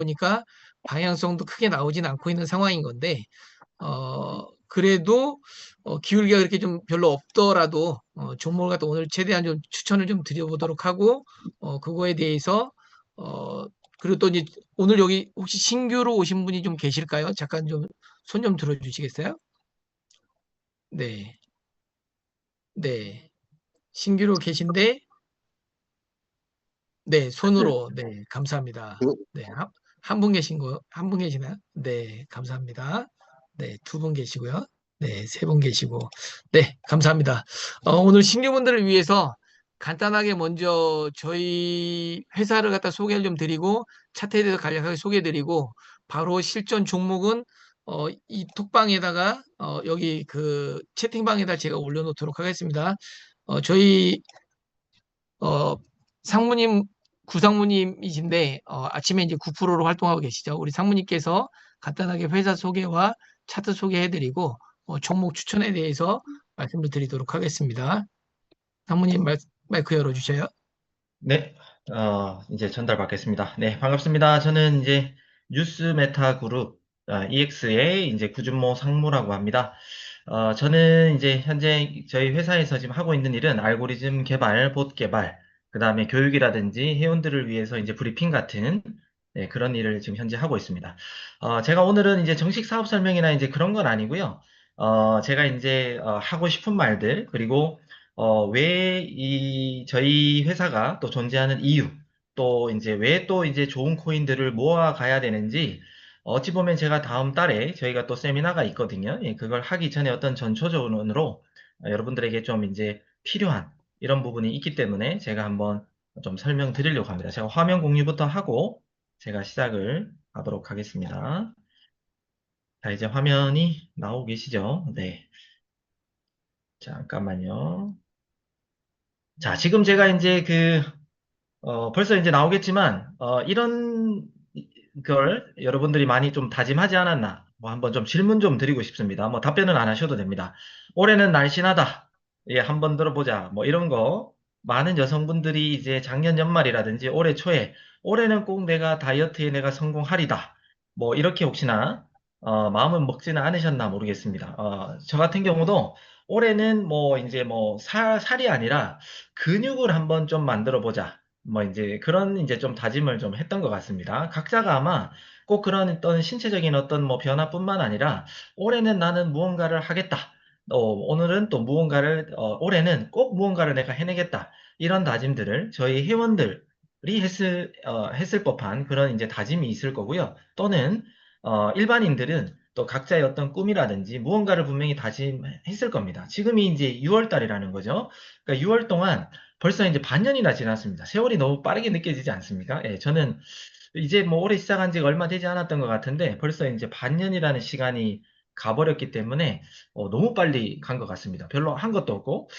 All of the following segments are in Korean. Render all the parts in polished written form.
보니까 방향성도 크게 나오진 않고 있는 상황인 건데, 그래도 기울기가 그렇게 좀 별로 없더라도 종목을 갖다 오늘 최대한 좀 추천을 좀 드려보도록 하고, 그거에 대해서 어, 그리고 또 이제 오늘 여기 혹시 신규로 오신 분이 좀 계실까요? 잠깐 좀 손 좀 들어주시겠어요? 네, 네. 신규로 계신데, 네, 네. 손으로, 네, 감사합니다. 그, 네, 한 분 계신 거, 한 분 계시나요? 네, 감사합니다. 네, 두 분 계시고요. 네, 세 분 계시고. 네, 감사합니다. 오늘 신규분들을 위해서 간단하게 먼저 저희 회사를 갖다 소개를 좀 드리고, 차트에 대해서 간략하게 소개해 드리고, 바로 실전 종목은 이 톡방에다가, 여기 그 채팅방에다 제가 올려놓도록 하겠습니다. 저희 어, 상무님, 구상무님이신데, 아침에 이제 9%로 활동하고 계시죠. 우리 상무님께서 간단하게 회사 소개와 차트 소개해드리고, 종목 추천에 대해서 말씀을 드리도록 하겠습니다. 상무님 마이크 열어주셔요. 네, 이제 전달 받겠습니다. 네, 반갑습니다. 저는 이제 뉴스메타 그룹, EX의 이제 구준모 상무라고 합니다. 저는 이제 현재 저희 회사에서 지금 하고 있는 일은 알고리즘 개발, 봇 개발, 그 다음에 교육이라든지 회원들을 위해서 이제 브리핑 같은 네, 그런 일을 지금 현재 하고 있습니다. 제가 오늘은 이제 정식 사업 설명이나 이제 그런 건 아니고요. 제가 이제 하고 싶은 말들, 그리고 왜 저희 회사가 또 존재하는 이유, 또 이제 왜 또 이제 좋은 코인들을 모아가야 되는지, 어찌 보면 제가 다음 달에 저희가 또 세미나가 있거든요. 예, 그걸 하기 전에 어떤 전초전으로 여러분들에게 좀 이제 필요한 이런 부분이 있기 때문에 제가 한번 좀 설명드리려고 합니다. 제가 화면 공유부터 하고 제가 시작을 하도록 하겠습니다. 자, 이제 화면이 나오고 계시죠? 네. 잠깐만요. 자, 지금 제가 이제 벌써 이제 나오겠지만, 이런 걸 여러분들이 많이 좀 다짐하지 않았나? 뭐 한번 좀 질문 좀 드리고 싶습니다. 뭐 답변은 안 하셔도 됩니다. 올해는 날씬하다. 예, 한번 들어보자. 뭐 이런 거. 많은 여성분들이 이제 작년 연말이라든지 올해 초에 올해는 꼭 내가 다이어트에 내가 성공하리다. 뭐 이렇게 혹시나 마음은 먹지는 않으셨나 모르겠습니다. 저 같은 경우도 올해는 뭐 이제 뭐 살이 아니라 근육을 한번 좀 만들어 보자. 뭐 이제 그런 이제 좀 다짐을 좀 했던 것 같습니다. 각자가 아마 꼭 그런 어떤 신체적인 어떤 뭐 변화뿐만 아니라 올해는 나는 무언가를 하겠다. 오늘은 또 무언가를 올해는 꼭 무언가를 내가 해내겠다. 이런 다짐들을 저희 회원들이 했을 법한 그런 이제 다짐이 있을 거고요. 또는 일반인들은 또 각자의 어떤 꿈이라든지 무언가를 분명히 다짐했을 겁니다. 지금이 이제 6월 달이라는 거죠. 그러니까 6월 동안 벌써 이제 반년이나 지났습니다. 세월이 너무 빠르게 느껴지지 않습니까? 예, 저는 이제 뭐 올해 시작한 지가 얼마 되지 않았던 것 같은데 벌써 이제 반년이라는 시간이 가버렸기 때문에 너무 빨리 간 것 같습니다. 별로 한 것도 없고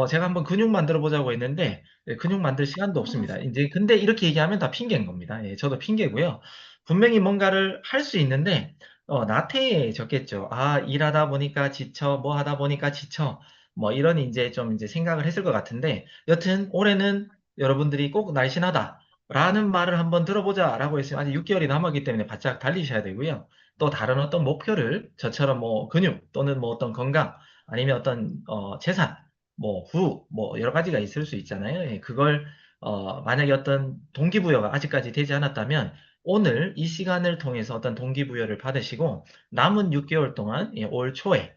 제가 한번 근육 만들어 보자고 했는데 근육 만들 시간도 없습니다. 이제 근데 이렇게 얘기하면 다 핑계인 겁니다. 예, 저도 핑계고요. 분명히 뭔가를 할 수 있는데 나태해졌겠죠. 아, 일하다 보니까 지쳐, 뭐 하다 보니까 지쳐. 뭐 이런 이제 좀 이제 생각을 했을 것 같은데 여튼 올해는 여러분들이 꼭 날씬하다 라는 말을 한번 들어보자라고 했으면 아직 6개월이 남았기 때문에 바짝 달리셔야 되고요. 또 다른 어떤 목표를 저처럼 뭐 근육 또는 뭐 어떤 건강 아니면 어떤 재산 뭐 후 뭐 여러 가지가 있을 수 있잖아요. 예, 그걸 만약에 어떤 동기부여가 아직까지 되지 않았다면 오늘 이 시간을 통해서 어떤 동기부여를 받으시고 남은 6개월 동안 예, 올 초에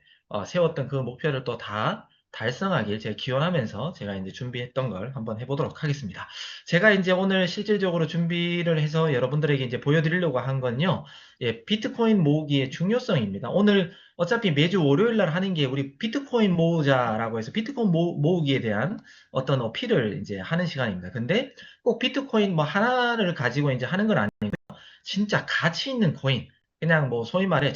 세웠던 그 목표를 또 다 달성하길 제가 기원하면서 제가 이제 준비했던 걸 한번 해보도록 하겠습니다. 제가 이제 오늘 실질적으로 준비를 해서 여러분들에게 이제 보여드리려고 한 건요, 예, 비트코인 모으기의 중요성입니다. 오늘 어차피 매주 월요일 날 하는 게 우리 비트코인 모으자라고 해서 비트코인 모으기에 대한 어떤 어필을 이제 하는 시간입니다. 근데 꼭 비트코인 뭐 하나를 가지고 이제 하는 건 아니고요. 진짜 가치 있는 코인, 그냥 뭐 소위 말해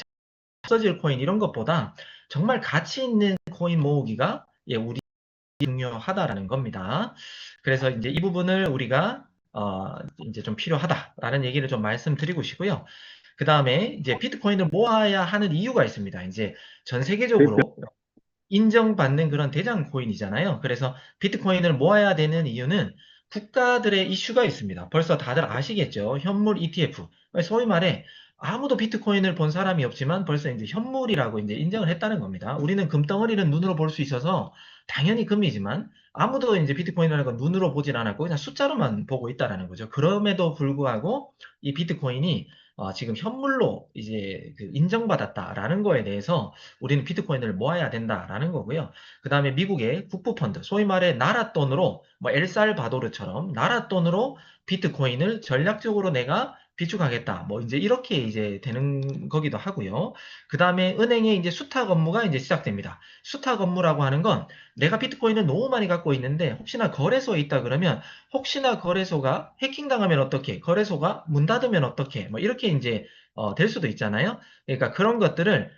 없어질 코인 이런 것보다 정말 가치 있는 코인 모으기가 예, 우리 중요하다라는 겁니다. 그래서 이제 이 부분을 우리가 이제 좀 필요하다라는 얘기를 좀 말씀드리고 싶고요. 그 다음에 이제 비트코인을 모아야 하는 이유가 있습니다. 이제 전 세계적으로 인정받는 그런 대장 코인이잖아요. 그래서 비트코인을 모아야 되는 이유는 국가들의 이슈가 있습니다. 벌써 다들 아시겠죠? 현물 ETF. 소위 말해 아무도 비트코인을 본 사람이 없지만 벌써 이제 현물이라고 이제 인정을 했다는 겁니다. 우리는 금덩어리는 눈으로 볼 수 있어서 당연히 금이지만 아무도 이제 비트코인이라는 건 눈으로 보진 않았고 그냥 숫자로만 보고 있다라는 거죠. 그럼에도 불구하고 이 비트코인이 지금 현물로 이제 그 인정받았다라는 거에 대해서 우리는 비트코인을 모아야 된다라는 거고요. 그 다음에 미국의 국부펀드, 소위 말해 나라 돈으로 뭐 엘살바도르처럼 나라 돈으로 비트코인을 전략적으로 내가 비축하겠다. 뭐 이제 이렇게 이제 되는 거기도 하고요. 그 다음에 은행의 이제 수탁 업무가 이제 시작됩니다. 수탁 업무라고 하는 건 내가 비트코인을 너무 많이 갖고 있는데 혹시나 거래소에 있다 그러면 혹시나 거래소가 해킹당하면 어떻게, 거래소가 문 닫으면 어떻게, 뭐 이렇게 이제 될 수도 있잖아요. 그러니까 그런 것들을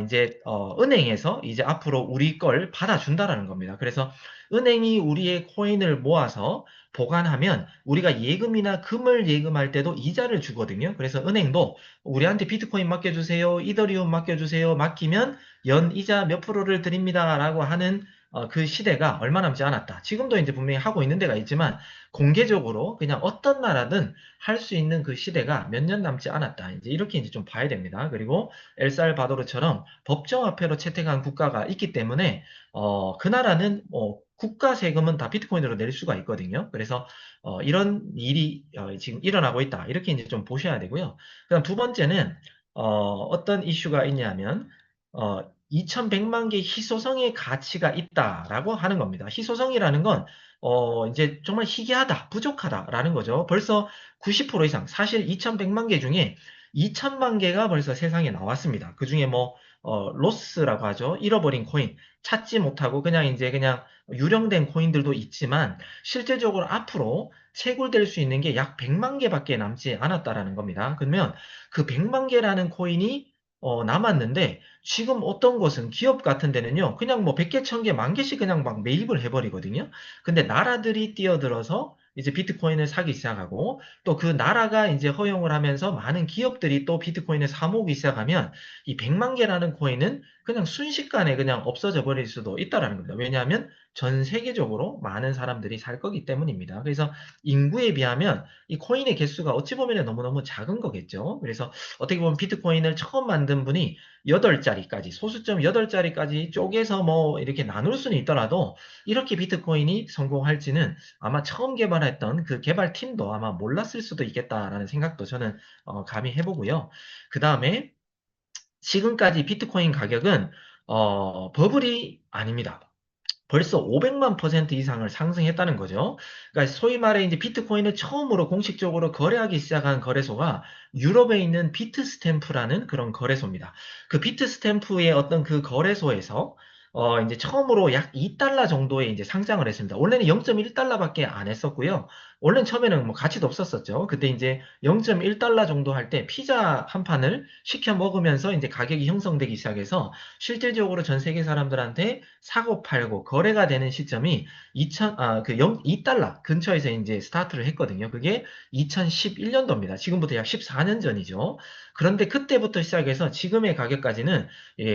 이제 은행에서 이제 앞으로 우리 걸 받아준다라는 겁니다. 그래서 은행이 우리의 코인을 모아서 보관하면 우리가 예금이나 금을 예금할 때도 이자를 주거든요. 그래서 은행도 우리한테 비트코인 맡겨주세요, 이더리움 맡겨주세요, 맡기면 연 이자 몇 프로를 드립니다라고 하는 그 시대가 얼마 남지 않았다. 지금도 이제 분명히 하고 있는 데가 있지만 공개적으로 그냥 어떤 나라든 할 수 있는 그 시대가 몇 년 남지 않았다. 이제 이렇게 이제 좀 봐야 됩니다. 그리고 엘살바도르처럼 법정화폐로 채택한 국가가 있기 때문에 그 나라는 국가 세금은 다 비트코인으로 낼 수가 있거든요. 그래서 이런 일이 지금 일어나고 있다. 이렇게 이제 좀 보셔야 되고요. 그다음 두 번째는 어떤 이슈가 있냐면 2100만 개 희소성의 가치가 있다라고 하는 겁니다. 희소성이라는 건 이제 정말 희귀하다, 부족하다라는 거죠. 벌써 90% 이상, 사실 2100만 개 중에 2000만 개가 벌써 세상에 나왔습니다. 그 중에 뭐, 로스라고 하죠. 잃어버린 코인, 찾지 못하고 그냥 이제 그냥 유령된 코인들도 있지만, 실제적으로 앞으로 채굴될 수 있는 게 약 100만 개밖에 남지 않았다라는 겁니다. 그러면 그 100만 개라는 코인이 남았는데, 지금 어떤 곳은 기업 같은 데는요, 그냥 뭐 100개, 1000개, 만 개씩 그냥 막 매입을 해버리거든요. 근데 나라들이 뛰어들어서 이제 비트코인을 사기 시작하고, 또 그 나라가 이제 허용을 하면서 많은 기업들이 또 비트코인을 사모으기 시작하면 이 100만 개라는 코인은 그냥 순식간에 그냥 없어져 버릴 수도 있다라는 겁니다. 왜냐하면 전 세계적으로 많은 사람들이 살 거기 때문입니다. 그래서 인구에 비하면 이 코인의 개수가 어찌 보면 너무너무 작은 거겠죠. 그래서 어떻게 보면 비트코인을 처음 만든 분이 8자리까지, 소수점 8자리까지 쪼개서 뭐 이렇게 나눌 수는 있더라도 이렇게 비트코인이 성공할지는 아마 처음 개발했던 그 개발팀도 아마 몰랐을 수도 있겠다라는 생각도 저는 감히 해보고요. 그 다음에 지금까지 비트코인 가격은 버블이 아닙니다. 벌써 500만 퍼센트 이상을 상승했다는 거죠. 그러니까 소위 말해 이제 비트코인을 처음으로 공식적으로 거래하기 시작한 거래소가 유럽에 있는 비트스탬프라는 그런 거래소입니다. 그 비트스탬프의 어떤 그 거래소에서 이제 처음으로 약 2달러 정도에 이제 상장을 했습니다. 원래는 0.1달러밖에 안 했었고요. 원래는 처음에는 뭐 가치도 없었었죠. 그때 이제 0.1달러 정도 할 때 피자 한 판을 시켜 먹으면서 이제 가격이 형성되기 시작해서 실질적으로 전 세계 사람들한테 사고 팔고 거래가 되는 시점이 2달러 근처에서 이제 스타트를 했거든요. 그게 2011년도입니다. 지금부터 약 14년 전이죠. 그런데 그때부터 시작해서 지금의 가격까지는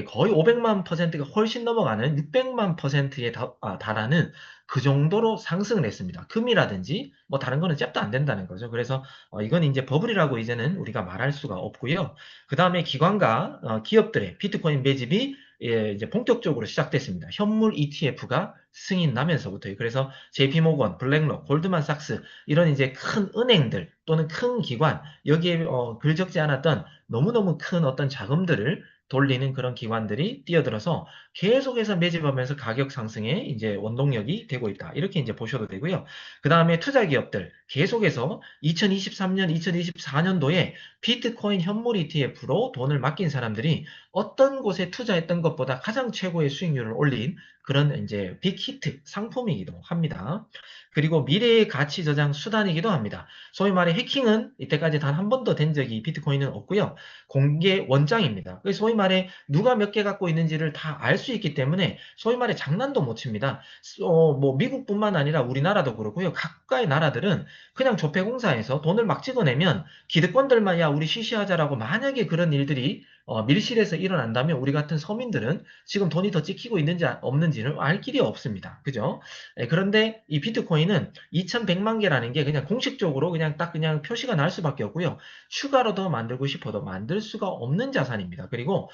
거의 500만 퍼센트가 훨씬 넘어가는 600만 퍼센트에 달하는 그 정도로 상승을 했습니다. 금이라든지 뭐 다른 거는 잽도 안 된다는 거죠. 그래서 이건 이제 버블이라고 이제는 우리가 말할 수가 없고요. 그 다음에 기관과 기업들의 비트코인 매집이 이제 본격적으로 시작됐습니다. 현물 ETF가 승인 나면서부터요. 그래서 JP모건, 블랙록, 골드만삭스 이런 이제 큰 은행들 또는 큰 기관 여기에 글적지 않았던 너무너무 큰 어떤 자금들을 돌리는 그런 기관들이 뛰어들어서 계속해서 매집하면서 가격 상승에 이제 원동력이 되고 있다. 이렇게 이제 보셔도 되고요. 그 다음에 투자 기업들 계속해서 2023년, 2024년도에 비트코인 현물 ETF로 돈을 맡긴 사람들이 어떤 곳에 투자했던 것보다 가장 최고의 수익률을 올린 그런 이제 빅히트 상품이기도 합니다. 그리고 미래의 가치 저장 수단이기도 합니다. 소위 말해 해킹은 이때까지 단 한 번도 된 적이 비트코인은 없고요. 공개 원장입니다. 소위 말해 누가 몇 개 갖고 있는지를 다 알 수 있기 때문에 소위 말해 장난도 못 칩니다. 뭐 미국뿐만 아니라 우리나라도 그렇고요. 각가의 나라들은 그냥 조폐공사에서 돈을 막 찍어내면 기득권들만 야 우리 시시하자라고 만약에 그런 일들이 밀실에서 일어난다면 우리 같은 서민들은 지금 돈이 더 찍히고 있는지 없는지는 알 길이 없습니다. 그죠? 그런데 이 비트코인은 2100만 개라는 게 그냥 공식적으로 그냥 딱 그냥 표시가 날 수밖에 없고요. 추가로 더 만들고 싶어도 만들 수가 없는 자산입니다. 그리고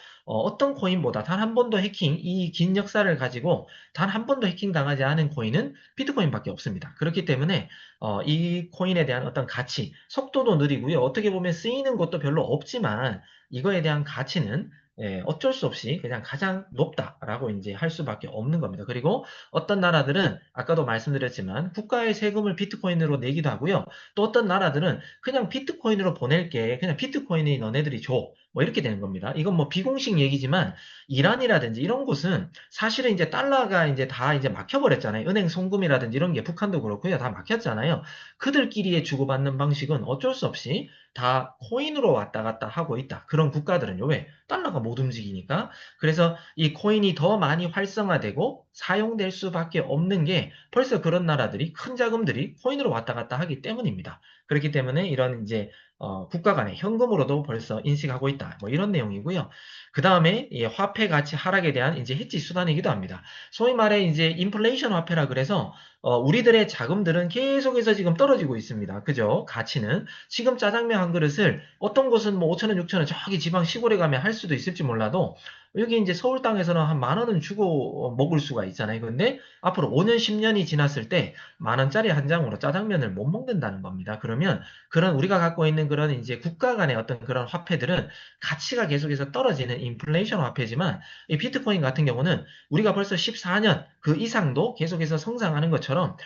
떤 코인보다 단 한 번도 해킹, 이 긴 역사를 가지고 단 한 번도 해킹 당하지 않은 코인은 비트코인밖에 없습니다. 그렇기 때문에 이 코인에 대한 어떤 가치, 속도도 느리고요. 어떻게 보면 쓰이는 것도 별로 없지만 이거에 대한 가치는 어쩔 수 없이 그냥 가장 높다라고 이제 할 수밖에 없는 겁니다. 그리고 어떤 나라들은 아까도 말씀드렸지만 국가의 세금을 비트코인으로 내기도 하고요. 또 어떤 나라들은 그냥 비트코인으로 보낼게 그냥 비트코인이 너네들이 줘. 뭐 이렇게 되는 겁니다. 이건 뭐 비공식 얘기지만 이란이라든지 이런 곳은 사실은 이제 달러가 이제 다 이제 막혀버렸잖아요. 은행 송금이라든지 이런 게 북한도 그렇고요. 다 막혔잖아요. 그들끼리의 주고받는 방식은 어쩔 수 없이 다 코인으로 왔다 갔다 하고 있다. 그런 국가들은요. 왜? 달러가 못 움직이니까. 그래서 이 코인이 더 많이 활성화되고 사용될 수밖에 없는 게 벌써 그런 나라들이 큰 자금들이 코인으로 왔다 갔다 하기 때문입니다. 그렇기 때문에 이런 이제 국가 간의 현금으로도 벌써 인식하고 있다. 뭐 이런 내용이고요. 그 다음에 화폐 가치 하락에 대한 이제 해지 수단이기도 합니다. 소위 말해 이제 인플레이션 화폐라 그래서 우리들의 자금들은 계속해서 지금 떨어지고 있습니다. 그죠? 가치는. 지금 짜장면 한 그릇을 어떤 곳은 뭐 5천 원, 6천 원 저기 지방 시골에 가면 할 수도 있을지 몰라도 여기 이제 서울 땅에서는 한 만 원은 주고 먹을 수가 있잖아요. 근데 앞으로 5년, 10년이 지났을 때 만 원짜리 한 장으로 짜장면을 못 먹는다는 겁니다. 그러면 그런 우리가 갖고 있는 그런 이제 국가 간의 어떤 그런 화폐들은 가치가 계속해서 떨어지는 인플레이션 화폐지만 이 비트코인 같은 경우는 우리가 벌써 14년 그 이상도 계속해서 성장하는 것처럼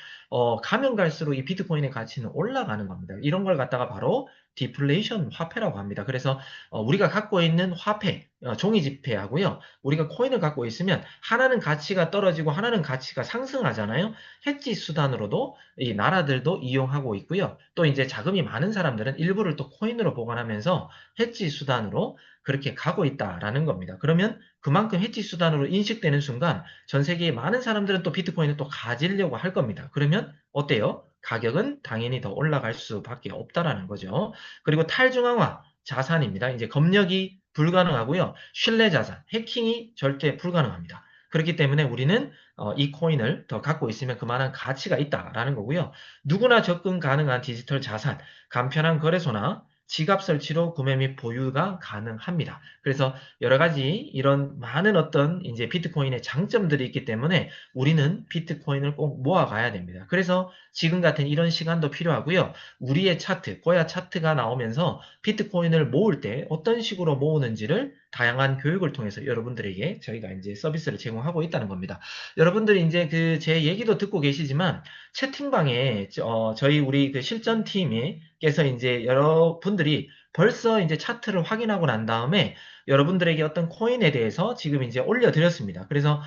가면 갈수록 이 비트코인의 가치는 올라가는 겁니다. 이런 걸 갖다가 바로 디플레이션 화폐라고 합니다. 그래서 우리가 갖고 있는 화폐, 종이 지폐하고요. 우리가 코인을 갖고 있으면 하나는 가치가 떨어지고 하나는 가치가 상승하잖아요. 해지 수단으로도 이 나라들도 이용하고 있고요. 또 이제 자금이 많은 사람들은 일부를 또 코인으로 보관하면서 해지 수단으로 그렇게 가고 있다라는 겁니다. 그러면 그만큼 해지 수단으로 인식되는 순간 전 세계의 많은 사람들은 또 비트코인을 또 가지려고 할 겁니다. 그러면 어때요? 가격은 당연히 더 올라갈 수밖에 없다라는 거죠. 그리고 탈중앙화 자산입니다. 이제 검역이 불가능하고요. 신뢰 자산, 해킹이 절대 불가능합니다. 그렇기 때문에 우리는 이 코인을 더 갖고 있으면 그만한 가치가 있다라는 거고요. 누구나 접근 가능한 디지털 자산, 간편한 거래소나 지갑 설치로 구매 및 보유가 가능합니다. 그래서 여러 가지 이런 많은 어떤 이제 비트코인의 장점들이 있기 때문에 우리는 비트코인을 꼭 모아가야 됩니다. 그래서 지금 같은 이런 시간도 필요하고요. 우리의 차트, 고야 차트가 나오면서 비트코인을 모을 때 어떤 식으로 모으는지를 다양한 교육을 통해서 여러분들에게 저희가 이제 서비스를 제공하고 있다는 겁니다. 여러분들이 이제 그 제 얘기도 듣고 계시지만 채팅방에 저희 우리 그 실전팀께서 이제 여러분들이 벌써 이제 차트를 확인하고 난 다음에 여러분들에게 어떤 코인에 대해서 지금 이제 올려드렸습니다. 그래서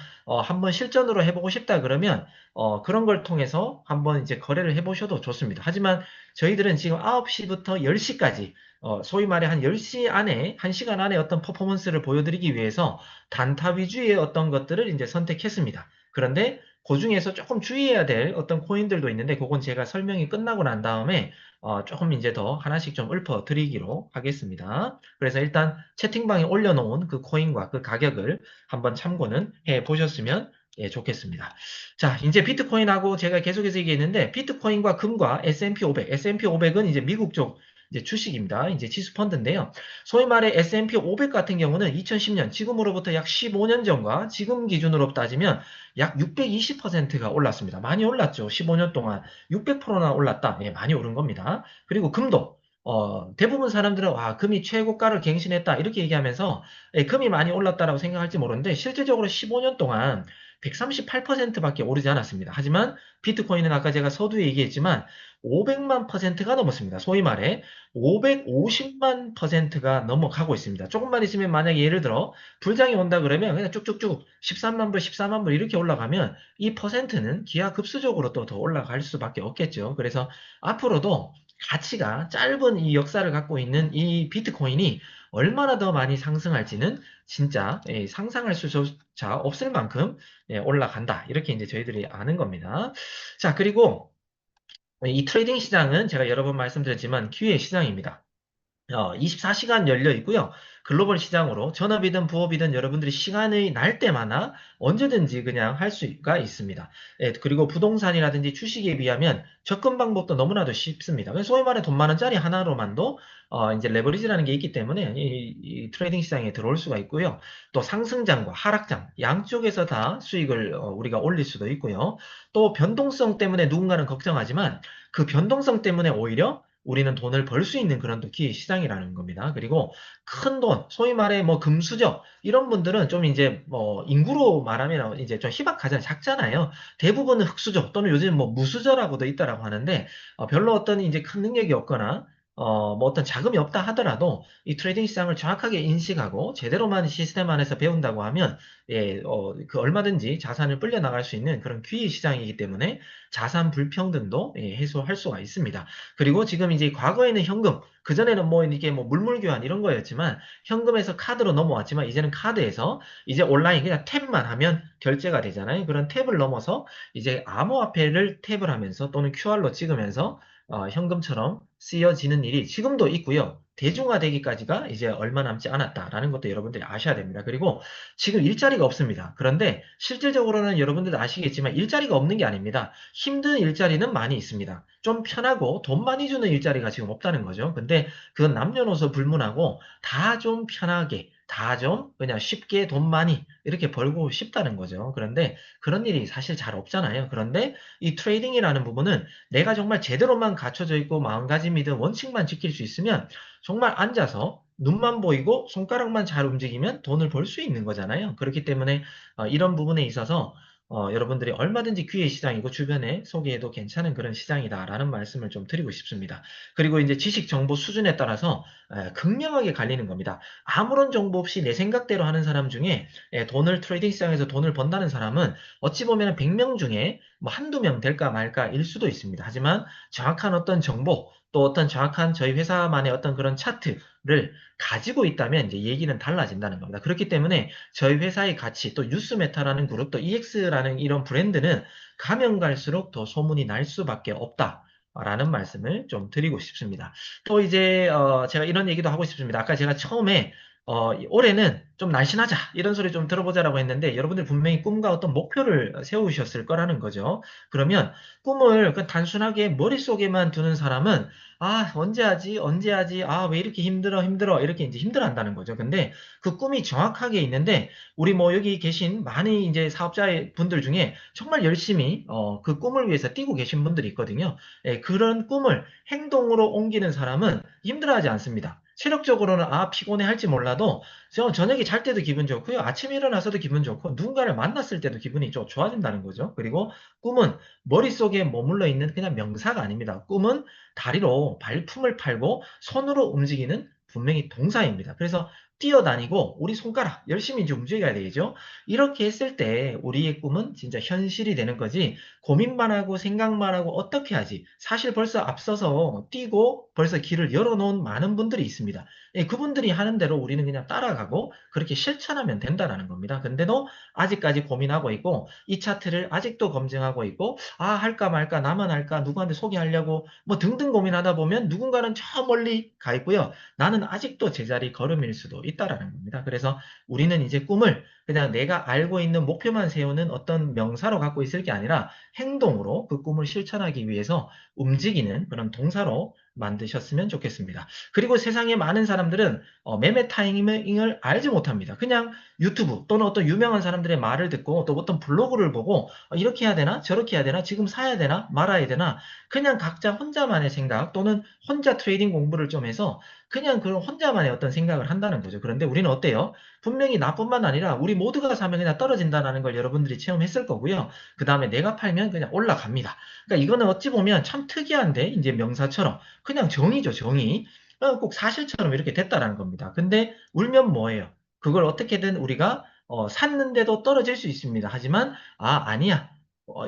한번 실전으로 해보고 싶다 그러면 그런 걸 통해서 한번 이제 거래를 해보셔도 좋습니다. 하지만 저희들은 지금 9시부터 10시까지 소위 말해 한 10시 안에, 1시간 안에 어떤 퍼포먼스를 보여드리기 위해서 단타 위주의 어떤 것들을 이제 선택했습니다. 그런데 그 중에서 조금 주의해야 될 어떤 코인들도 있는데 그건 제가 설명이 끝나고 난 다음에 조금 이제 더 하나씩 좀 읊어드리기로 하겠습니다. 그래서 일단 채팅방에 올려놓은 그 코인과 그 가격을 한번 참고는 해 보셨으면 좋겠습니다. 자, 이제 비트코인하고 제가 계속해서 얘기했는데 비트코인과 금과 S&P 500, S&P 500은 이제 미국 쪽 이제 주식입니다. 이제 지수 펀드인데요. 소위 말해 S&P 500 같은 경우는 2010년 지금으로부터 약 15년 전과 지금 기준으로 따지면 약 620%가 올랐습니다. 많이 올랐죠. 15년 동안 600%나 올랐다. 예, 많이 오른 겁니다. 그리고 금도 대부분 사람들은 와, 금이 최고가를 갱신했다 이렇게 얘기하면서 금이 많이 올랐다라고 생각할지 모르는데 실질적으로 15년 동안 138%밖에 오르지 않았습니다. 하지만 비트코인은 아까 제가 서두에 얘기했지만 500만 퍼센트가 넘었습니다. 소위 말해 550만 퍼센트가 넘어가고 있습니다. 조금만 있으면 만약에 예를 들어 불장이 온다 그러면 그냥 쭉쭉쭉 13만 불, 14만 불 이렇게 올라가면 이 퍼센트는 기하급수적으로 또 더 올라갈 수밖에 없겠죠. 그래서 앞으로도 가치가 짧은 이 역사를 갖고 있는 이 비트코인이 얼마나 더 많이 상승할지는 진짜 상상할 수조차 없을 만큼 올라간다. 이렇게 이제 저희들이 아는 겁니다. 자, 그리고 이 트레이딩 시장은 제가 여러 번 말씀드렸지만 기회 시장입니다. 24시간 열려 있고요. 글로벌 시장으로 전업이든 부업이든 여러분들이 시간이 날 때마다 언제든지 그냥 할 수가 있습니다. 예, 그리고 부동산이라든지 주식에 비하면 접근 방법도 너무나도 쉽습니다. 그래서 소위 말해 돈 많은 짜리 하나로만도 이제 레버리지라는 게 있기 때문에 이 트레이딩 시장에 들어올 수가 있고요. 또 상승장과 하락장 양쪽에서 다 수익을 우리가 올릴 수도 있고요. 또 변동성 때문에 누군가는 걱정하지만 그 변동성 때문에 오히려 우리는 돈을 벌 수 있는 그런 또 기회 시장이라는 겁니다. 그리고 큰 돈, 소위 말해 뭐 금수저 이런 분들은 좀 이제 뭐 인구로 말하면 이제 좀 희박하잖아요. 작잖아요. 대부분은 흑수저 또는 요즘 뭐 무수저라고도 있다라고 하는데 별로 어떤 이제 큰 능력이 없거나 뭐 어떤 자금이 없다 하더라도 이 트레이딩 시장을 정확하게 인식하고 제대로만 시스템 안에서 배운다고 하면 예, 그 얼마든지 자산을 불려 나갈 수 있는 그런 기회 시장이기 때문에 자산 불평등도 예, 해소할 수가 있습니다. 그리고 지금 이제 과거에는 현금, 그전에는 뭐 이게 뭐 물물교환 이런 거였지만 현금에서 카드로 넘어왔지만 이제는 카드에서 이제 온라인 그냥 탭만 하면 결제가 되잖아요. 그런 탭을 넘어서 이제 암호화폐를 탭을 하면서 또는 QR로 찍으면서 현금처럼 쓰여지는 일이 지금도 있고요. 대중화되기까지가 이제 얼마 남지 않았다라는 것도 여러분들이 아셔야 됩니다. 그리고 지금 일자리가 없습니다. 그런데 실질적으로는 여러분들도 아시겠지만 일자리가 없는 게 아닙니다. 힘든 일자리는 많이 있습니다. 좀 편하고 돈 많이 주는 일자리가 지금 없다는 거죠. 근데 그건 남녀노소 불문하고 다 좀 편하게, 다 좀 그냥 쉽게 돈 많이 이렇게 벌고 싶다는 거죠. 그런데 그런 일이 사실 잘 없잖아요. 그런데 이 트레이딩이라는 부분은 내가 정말 제대로만 갖춰져 있고 마음가짐이든 원칙만 지킬 수 있으면 정말 앉아서 눈만 보이고 손가락만 잘 움직이면 돈을 벌 수 있는 거잖아요. 그렇기 때문에 이런 부분에 있어서 여러분들이 얼마든지 기회 시장이고 주변에 소개해도 괜찮은 그런 시장이다라는 말씀을 좀 드리고 싶습니다. 그리고 이제 지식 정보 수준에 따라서 극명하게 갈리는 겁니다. 아무런 정보 없이 내 생각대로 하는 사람 중에 돈을 트레이딩 시장에서 돈을 번다는 사람은 어찌 보면 100명 중에 뭐 한두 명 될까 말까일 수도 있습니다. 하지만 정확한 어떤 정보 또 어떤 정확한 저희 회사만의 어떤 그런 차트를 가지고 있다면 이제 얘기는 달라진다는 겁니다. 그렇기 때문에 저희 회사의 가치, 또 뉴스메타라는 그룹, 또 EX라는 이런 브랜드는 가면 갈수록 더 소문이 날 수밖에 없다. 라는 말씀을 좀 드리고 싶습니다. 또 이제 제가 이런 얘기도 하고 싶습니다. 아까 제가 처음에 올해는 좀 날씬하자 이런 소리 좀 들어보자라고 했는데 여러분들 분명히 꿈과 어떤 목표를 세우셨을 거라는 거죠. 그러면 꿈을 그 단순하게 머릿속에만 두는 사람은 아 언제 하지 언제 하지 아 왜 이렇게 힘들어 힘들어 이렇게 이제 힘들어한다는 거죠. 근데 그 꿈이 정확하게 있는데 우리 뭐 여기 계신 많이 이제 사업자 분들 중에 정말 열심히 그 꿈을 위해서 뛰고 계신 분들이 있거든요. 예, 그런 꿈을 행동으로 옮기는 사람은 힘들어하지 않습니다. 체력적으로는 피곤해 할지 몰라도 저녁에 잘 때도 기분 좋고요. 아침에 일어나서도 기분 좋고 누군가를 만났을 때도 기분이 좀 좋아진다는 거죠. 그리고 꿈은 머릿속에 머물러 있는 그냥 명사가 아닙니다. 꿈은 다리로 발품을 팔고 손으로 움직이는 분명히 동사입니다. 그래서 뛰어다니고 우리 손가락 열심히 이제 움직여야 되겠죠. 이렇게 했을 때 우리의 꿈은 진짜 현실이 되는 거지 고민만 하고 생각만 하고 어떻게 하지? 사실 벌써 앞서서 뛰고 벌써 길을 열어놓은 많은 분들이 있습니다. 예, 그분들이 하는 대로 우리는 그냥 따라가고 그렇게 실천하면 된다라는 겁니다. 근데도 아직까지 고민하고 있고 이 차트를 아직도 검증하고 있고 할까 말까 나만 할까 누구한테 소개하려고 뭐 등등 고민하다 보면 누군가는 저 멀리 가 있고요. 나는 아직도 제자리 걸음일 수도 있다라는 겁니다. 그래서 우리는 이제 꿈을 그냥 내가 알고 있는 목표만 세우는 어떤 명사로 갖고 있을 게 아니라 행동으로 그 꿈을 실천하기 위해서 움직이는 그런 동사로 만드셨으면 좋겠습니다. 그리고 세상에 많은 사람들은 매매 타이밍을 알지 못합니다. 그냥 유튜브 또는 어떤 유명한 사람들의 말을 듣고 또 어떤 블로그를 보고 이렇게 해야 되나 저렇게 해야 되나 지금 사야 되나 말아야 되나 그냥 각자 혼자만의 생각 또는 혼자 트레이딩 공부를 좀 해서 그냥 그런 혼자만의 어떤 생각을 한다는 거죠. 그런데 우리는 어때요? 분명히 나뿐만 아니라 우리 모두가 사면 그냥 떨어진다는 걸 여러분들이 체험했을 거고요. 그 다음에 내가 팔면 그냥 올라갑니다. 그러니까 이거는 어찌 보면 참 특이한데 이제 명사처럼 그냥 정의죠, 정의. 꼭 사실처럼 이렇게 됐다라는 겁니다. 근데 울면 뭐예요? 그걸 어떻게든 우리가 샀는데도 떨어질 수 있습니다. 하지만 아니야.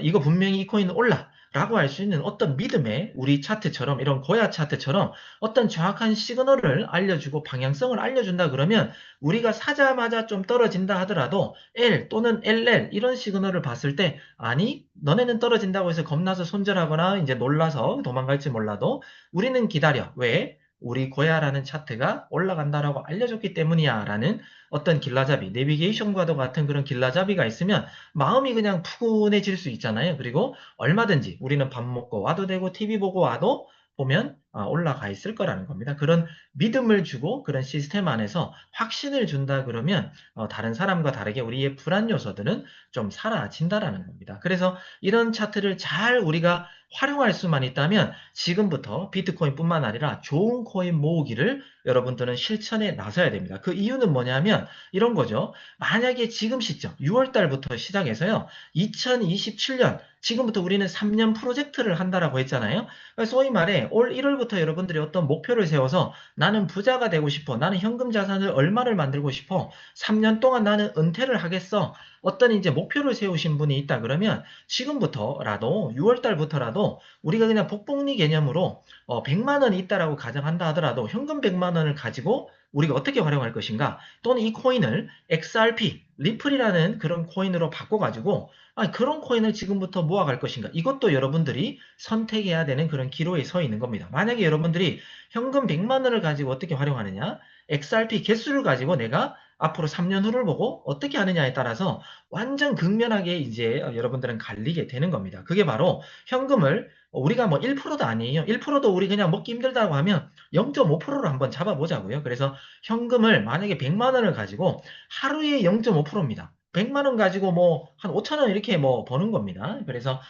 이거 분명히 이 코인은 올라. 라고 할 수 있는 어떤 믿음의 우리 차트처럼 이런 고야 차트처럼 어떤 정확한 시그널을 알려주고 방향성을 알려준다 그러면 우리가 사자마자 좀 떨어진다 하더라도 L 또는 LL 이런 시그널을 봤을 때 아니 너네는 떨어진다고 해서 겁나서 손절하거나 이제 놀라서 도망갈지 몰라도 우리는 기다려. 왜? 우리 고야라는 차트가 올라간다라고 알려줬기 때문이야라는 어떤 길라잡이, 내비게이션과도 같은 그런 길라잡이가 있으면 마음이 그냥 푸근해질 수 있잖아요. 그리고 얼마든지 우리는 밥 먹고 와도 되고 TV 보고 와도 보면 올라가 있을 거라는 겁니다. 그런 믿음을 주고 그런 시스템 안에서 확신을 준다 그러면 다른 사람과 다르게 우리의 불안 요소들은 좀 사라진다라는 겁니다. 그래서 이런 차트를 잘 우리가 활용할 수만 있다면 지금부터 비트코인뿐만 아니라 좋은 코인 모으기를 여러분들은 실천에 나서야 됩니다. 그 이유는 뭐냐면 이런 거죠. 만약에 지금 시점 6월 달부터 시작해서요. 2027년 지금부터 우리는 3년 프로젝트를 한다라고 했잖아요. 소위 말해 올 1월부터 여러분들이 어떤 목표를 세워서 나는 부자가 되고 싶어. 나는 현금 자산을 얼마를 만들고 싶어. 3년 동안 나는 은퇴를 하겠어. 어떤 이제 목표를 세우신 분이 있다 그러면 지금부터라도 6월 달부터라도 우리가 그냥 복복리 개념으로 100만 원이 있다라고 가정한다 하더라도 현금 100만 원을 가지고 우리가 어떻게 활용할 것인가? 또는 이 코인을 XRP, 리플이라는 그런 코인으로 바꿔가지고 그런 코인을 지금부터 모아갈 것인가? 이것도 여러분들이 선택해야 되는 그런 기로에 서 있는 겁니다. 만약에 여러분들이 현금 100만 원을 가지고 어떻게 활용하느냐? XRP 개수를 가지고 내가 앞으로 3년 후를 보고 어떻게 하느냐에 따라서 완전 극면하게 이제 여러분들은 갈리게 되는 겁니다. 그게 바로 현금을 우리가 뭐 1%도 아니에요. 1%도 우리 그냥 먹기 힘들다고 하면 0.5%로 한번 잡아보자고요. 그래서 현금을 만약에 100만 원을 가지고 하루에 0.5%입니다. 100만 원 가지고 뭐 한 5천 원 이렇게 뭐 버는 겁니다. 그래서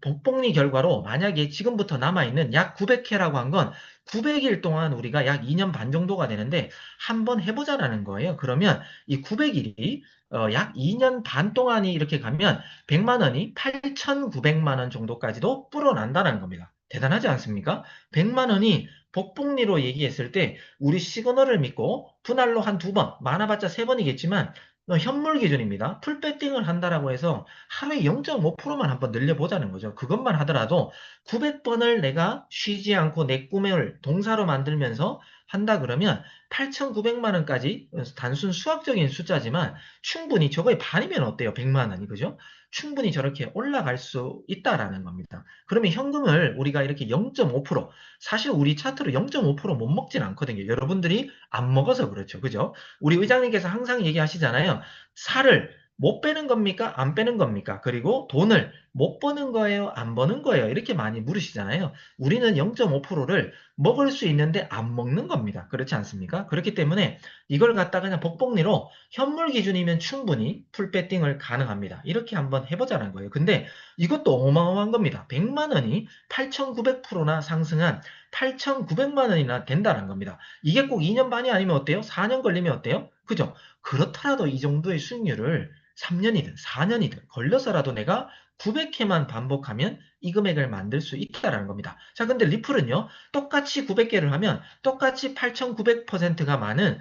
복복리 결과로 만약에 지금부터 남아있는 약 900회라고 한 건 900일 동안 우리가 약 2년 반 정도가 되는데 한번 해보자라는 거예요. 그러면 이 900일이 약 2년 반 동안이 이렇게 가면 100만 원이 8,900만 원 정도까지도 불어난다는 겁니다. 대단하지 않습니까? 100만 원이 복복리로 얘기했을 때 우리 시그널을 믿고 분할로 한 두 번, 많아봤자 세 번이겠지만 현물 기준입니다. 풀배팅을 한다라고 해서 하루에 0.5%만 한번 늘려보자는 거죠. 그것만 하더라도 900번을 내가 쉬지 않고 내 꿈을 동사로 만들면서 한다 그러면 8,900만 원까지 단순 수학적인 숫자지만 충분히 저거의 반이면 어때요? 100만 원이 그죠? 충분히 저렇게 올라갈 수 있다라는 겁니다. 그러면 현금을 우리가 이렇게 0.5% 사실 우리 차트로 0.5%못 먹진 않거든요. 여러분들이 안 먹어서 그렇죠. 그죠? 우리 의장님께서 항상 얘기하시잖아요. 살을 못 빼는 겁니까? 안 빼는 겁니까? 그리고 돈을 못 버는 거예요? 안 버는 거예요? 이렇게 많이 물으시잖아요. 우리는 0.5%를 먹을 수 있는데 안 먹는 겁니다. 그렇지 않습니까? 그렇기 때문에 이걸 갖다가 그냥 복복리로 현물 기준이면 충분히 풀배팅을 가능합니다. 이렇게 한번 해보자는 거예요. 근데 이것도 어마어마한 겁니다. 100만 원이 8,900%나 상승한 8,900만 원이나 된다는 겁니다. 이게 꼭 2년 반이 아니면 어때요? 4년 걸리면 어때요? 그죠? 그렇더라도 이 정도의 수익률을 3년이든 4년이든 걸려서라도 내가 900회만 반복하면 이 금액을 만들 수 있다라는 겁니다. 자, 근데 리플은요, 똑같이 900개를 하면 똑같이 8,900%가 많은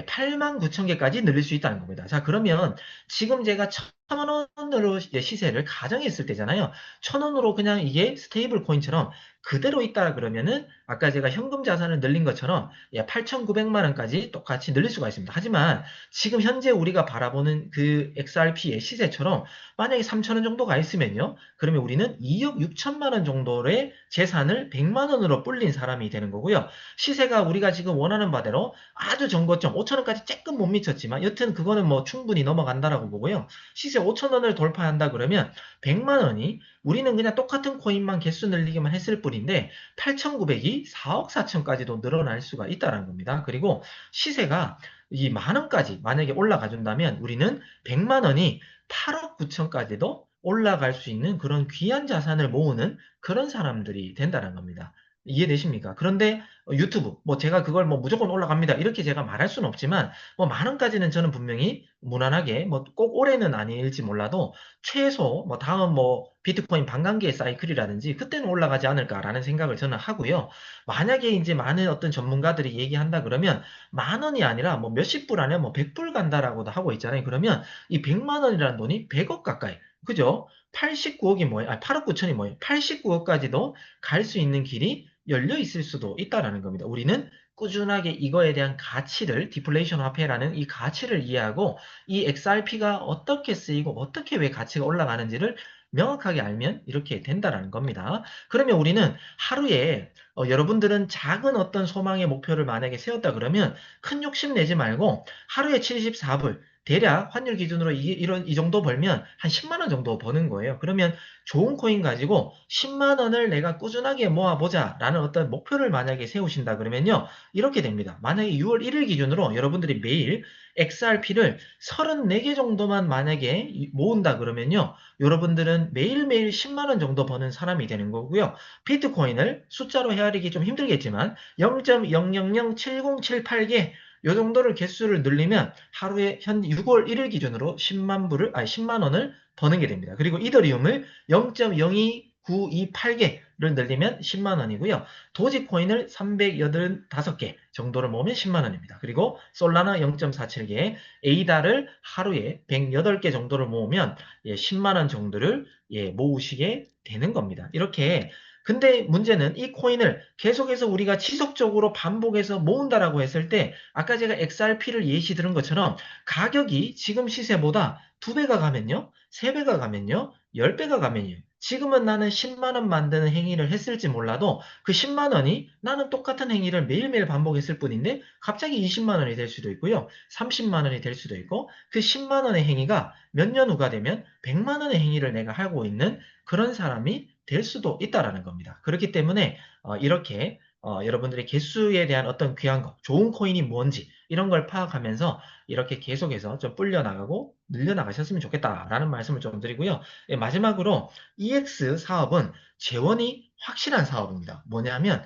89,000개까지 늘릴 수 있다는 겁니다. 자, 그러면 지금 제가 1,000원으로 시세를 가정했을 때잖아요. 1,000원으로 그냥 이게 스테이블 코인처럼 그대로 있다 그러면은 아까 제가 현금 자산을 늘린 것처럼 8,900만 원까지 똑같이 늘릴 수가 있습니다. 하지만 지금 현재 우리가 바라보는 그 XRP의 시세처럼 만약에 3,000원 정도가 있으면요. 그러면 우리는 2억 6천만 원 정도의 재산을 100만 원으로 불린 사람이 되는 거고요. 시세가 우리가 지금 원하는 바대로 아주 정고점 5,000원까지 조금 못 미쳤지만 여튼 그거는 뭐 충분히 넘어간다라고 보고요. 시세 5,000원을 돌파한다 그러면 100만 원이 우리는 그냥 똑같은 코인만 개수 늘리기만 했을 뿐인데 8,900이 4억 4천까지도 늘어날 수가 있다는 겁니다. 그리고 시세가 이 만 원까지 만약에 올라가 준다면 우리는 100만 원이 8억 9천까지도 올라갈 수 있는 그런 귀한 자산을 모으는 그런 사람들이 된다는 겁니다. 이해되십니까? 그런데 유튜브, 뭐 제가 그걸 뭐 무조건 올라갑니다. 이렇게 제가 말할 수는 없지만, 뭐 만 원까지는 저는 분명히 무난하게, 뭐 꼭 올해는 아닐지 몰라도, 최소, 뭐 다음 뭐 비트코인 반감기의 사이클이라든지, 그때는 올라가지 않을까라는 생각을 저는 하고요. 만약에 이제 많은 어떤 전문가들이 얘기한다 그러면, 만 원이 아니라 뭐 몇십 불 안에 뭐 100불 간다라고도 하고 있잖아요. 그러면 이 100만 원이라는 돈이 100억 가까이, 그죠? 89억이 뭐예요? 8억 9천이 뭐예요? 89억까지도 갈 수 있는 길이 열려 있을 수도 있다라는 겁니다. 우리는 꾸준하게 이거에 대한 가치를, 디플레이션 화폐라는 이 가치를 이해하고 이 XRP가 어떻게 쓰이고 어떻게 왜 가치가 올라가는지를 명확하게 알면 이렇게 된다라는 겁니다. 그러면 우리는 하루에 여러분들은 작은 어떤 소망의 목표를 만약에 세웠다 그러면 큰 욕심 내지 말고 하루에 74불 대략 환율 기준으로 이 정도 벌면 한 10만 원 정도 버는 거예요. 그러면 좋은 코인 가지고 10만 원을 내가 꾸준하게 모아보자 라는 어떤 목표를 만약에 세우신다 그러면요. 이렇게 됩니다. 만약에 6월 1일 기준으로 여러분들이 매일 XRP를 34개 정도만 만약에 모은다 그러면요. 여러분들은 매일매일 10만 원 정도 버는 사람이 되는 거고요. 비트코인을 숫자로 헤아리기 좀 힘들겠지만 0.0007078개 요 정도를 개수를 늘리면 하루에 현 6월 1일 기준으로 10만 원을 버는 게 됩니다. 그리고 이더리움을 0.02928개를 늘리면 10만 원이고요. 도지코인을 385개 정도를 모으면 10만 원입니다. 그리고 솔라나 0.47개, 에이다를 하루에 108개 정도를 모으면 10만 원 정도를 모으시게 되는 겁니다. 이렇게 근데 문제는 이 코인을 계속해서 우리가 지속적으로 반복해서 모은다라고 했을 때 아까 제가 XRP를 예시 들은 것처럼 가격이 지금 시세보다 2배가 가면요, 3배가 가면요, 10배가 가면요. 지금은 나는 10만 원 만드는 행위를 했을지 몰라도 그 10만 원이 나는 똑같은 행위를 매일매일 반복했을 뿐인데 갑자기 20만 원이 될 수도 있고요. 30만 원이 될 수도 있고 그 10만 원의 행위가 몇 년 후가 되면 100만 원의 행위를 내가 하고 있는 그런 사람이 될 수도 있다라는 겁니다. 그렇기 때문에 이렇게 여러분들의 개수에 대한 어떤 귀한 거, 좋은 코인이 뭔지 이런 걸 파악하면서 이렇게 계속해서 좀 불려나가고 늘려나가셨으면 좋겠다라는 말씀을 좀 드리고요. 마지막으로 EX 사업은 재원이 확실한 사업입니다. 뭐냐면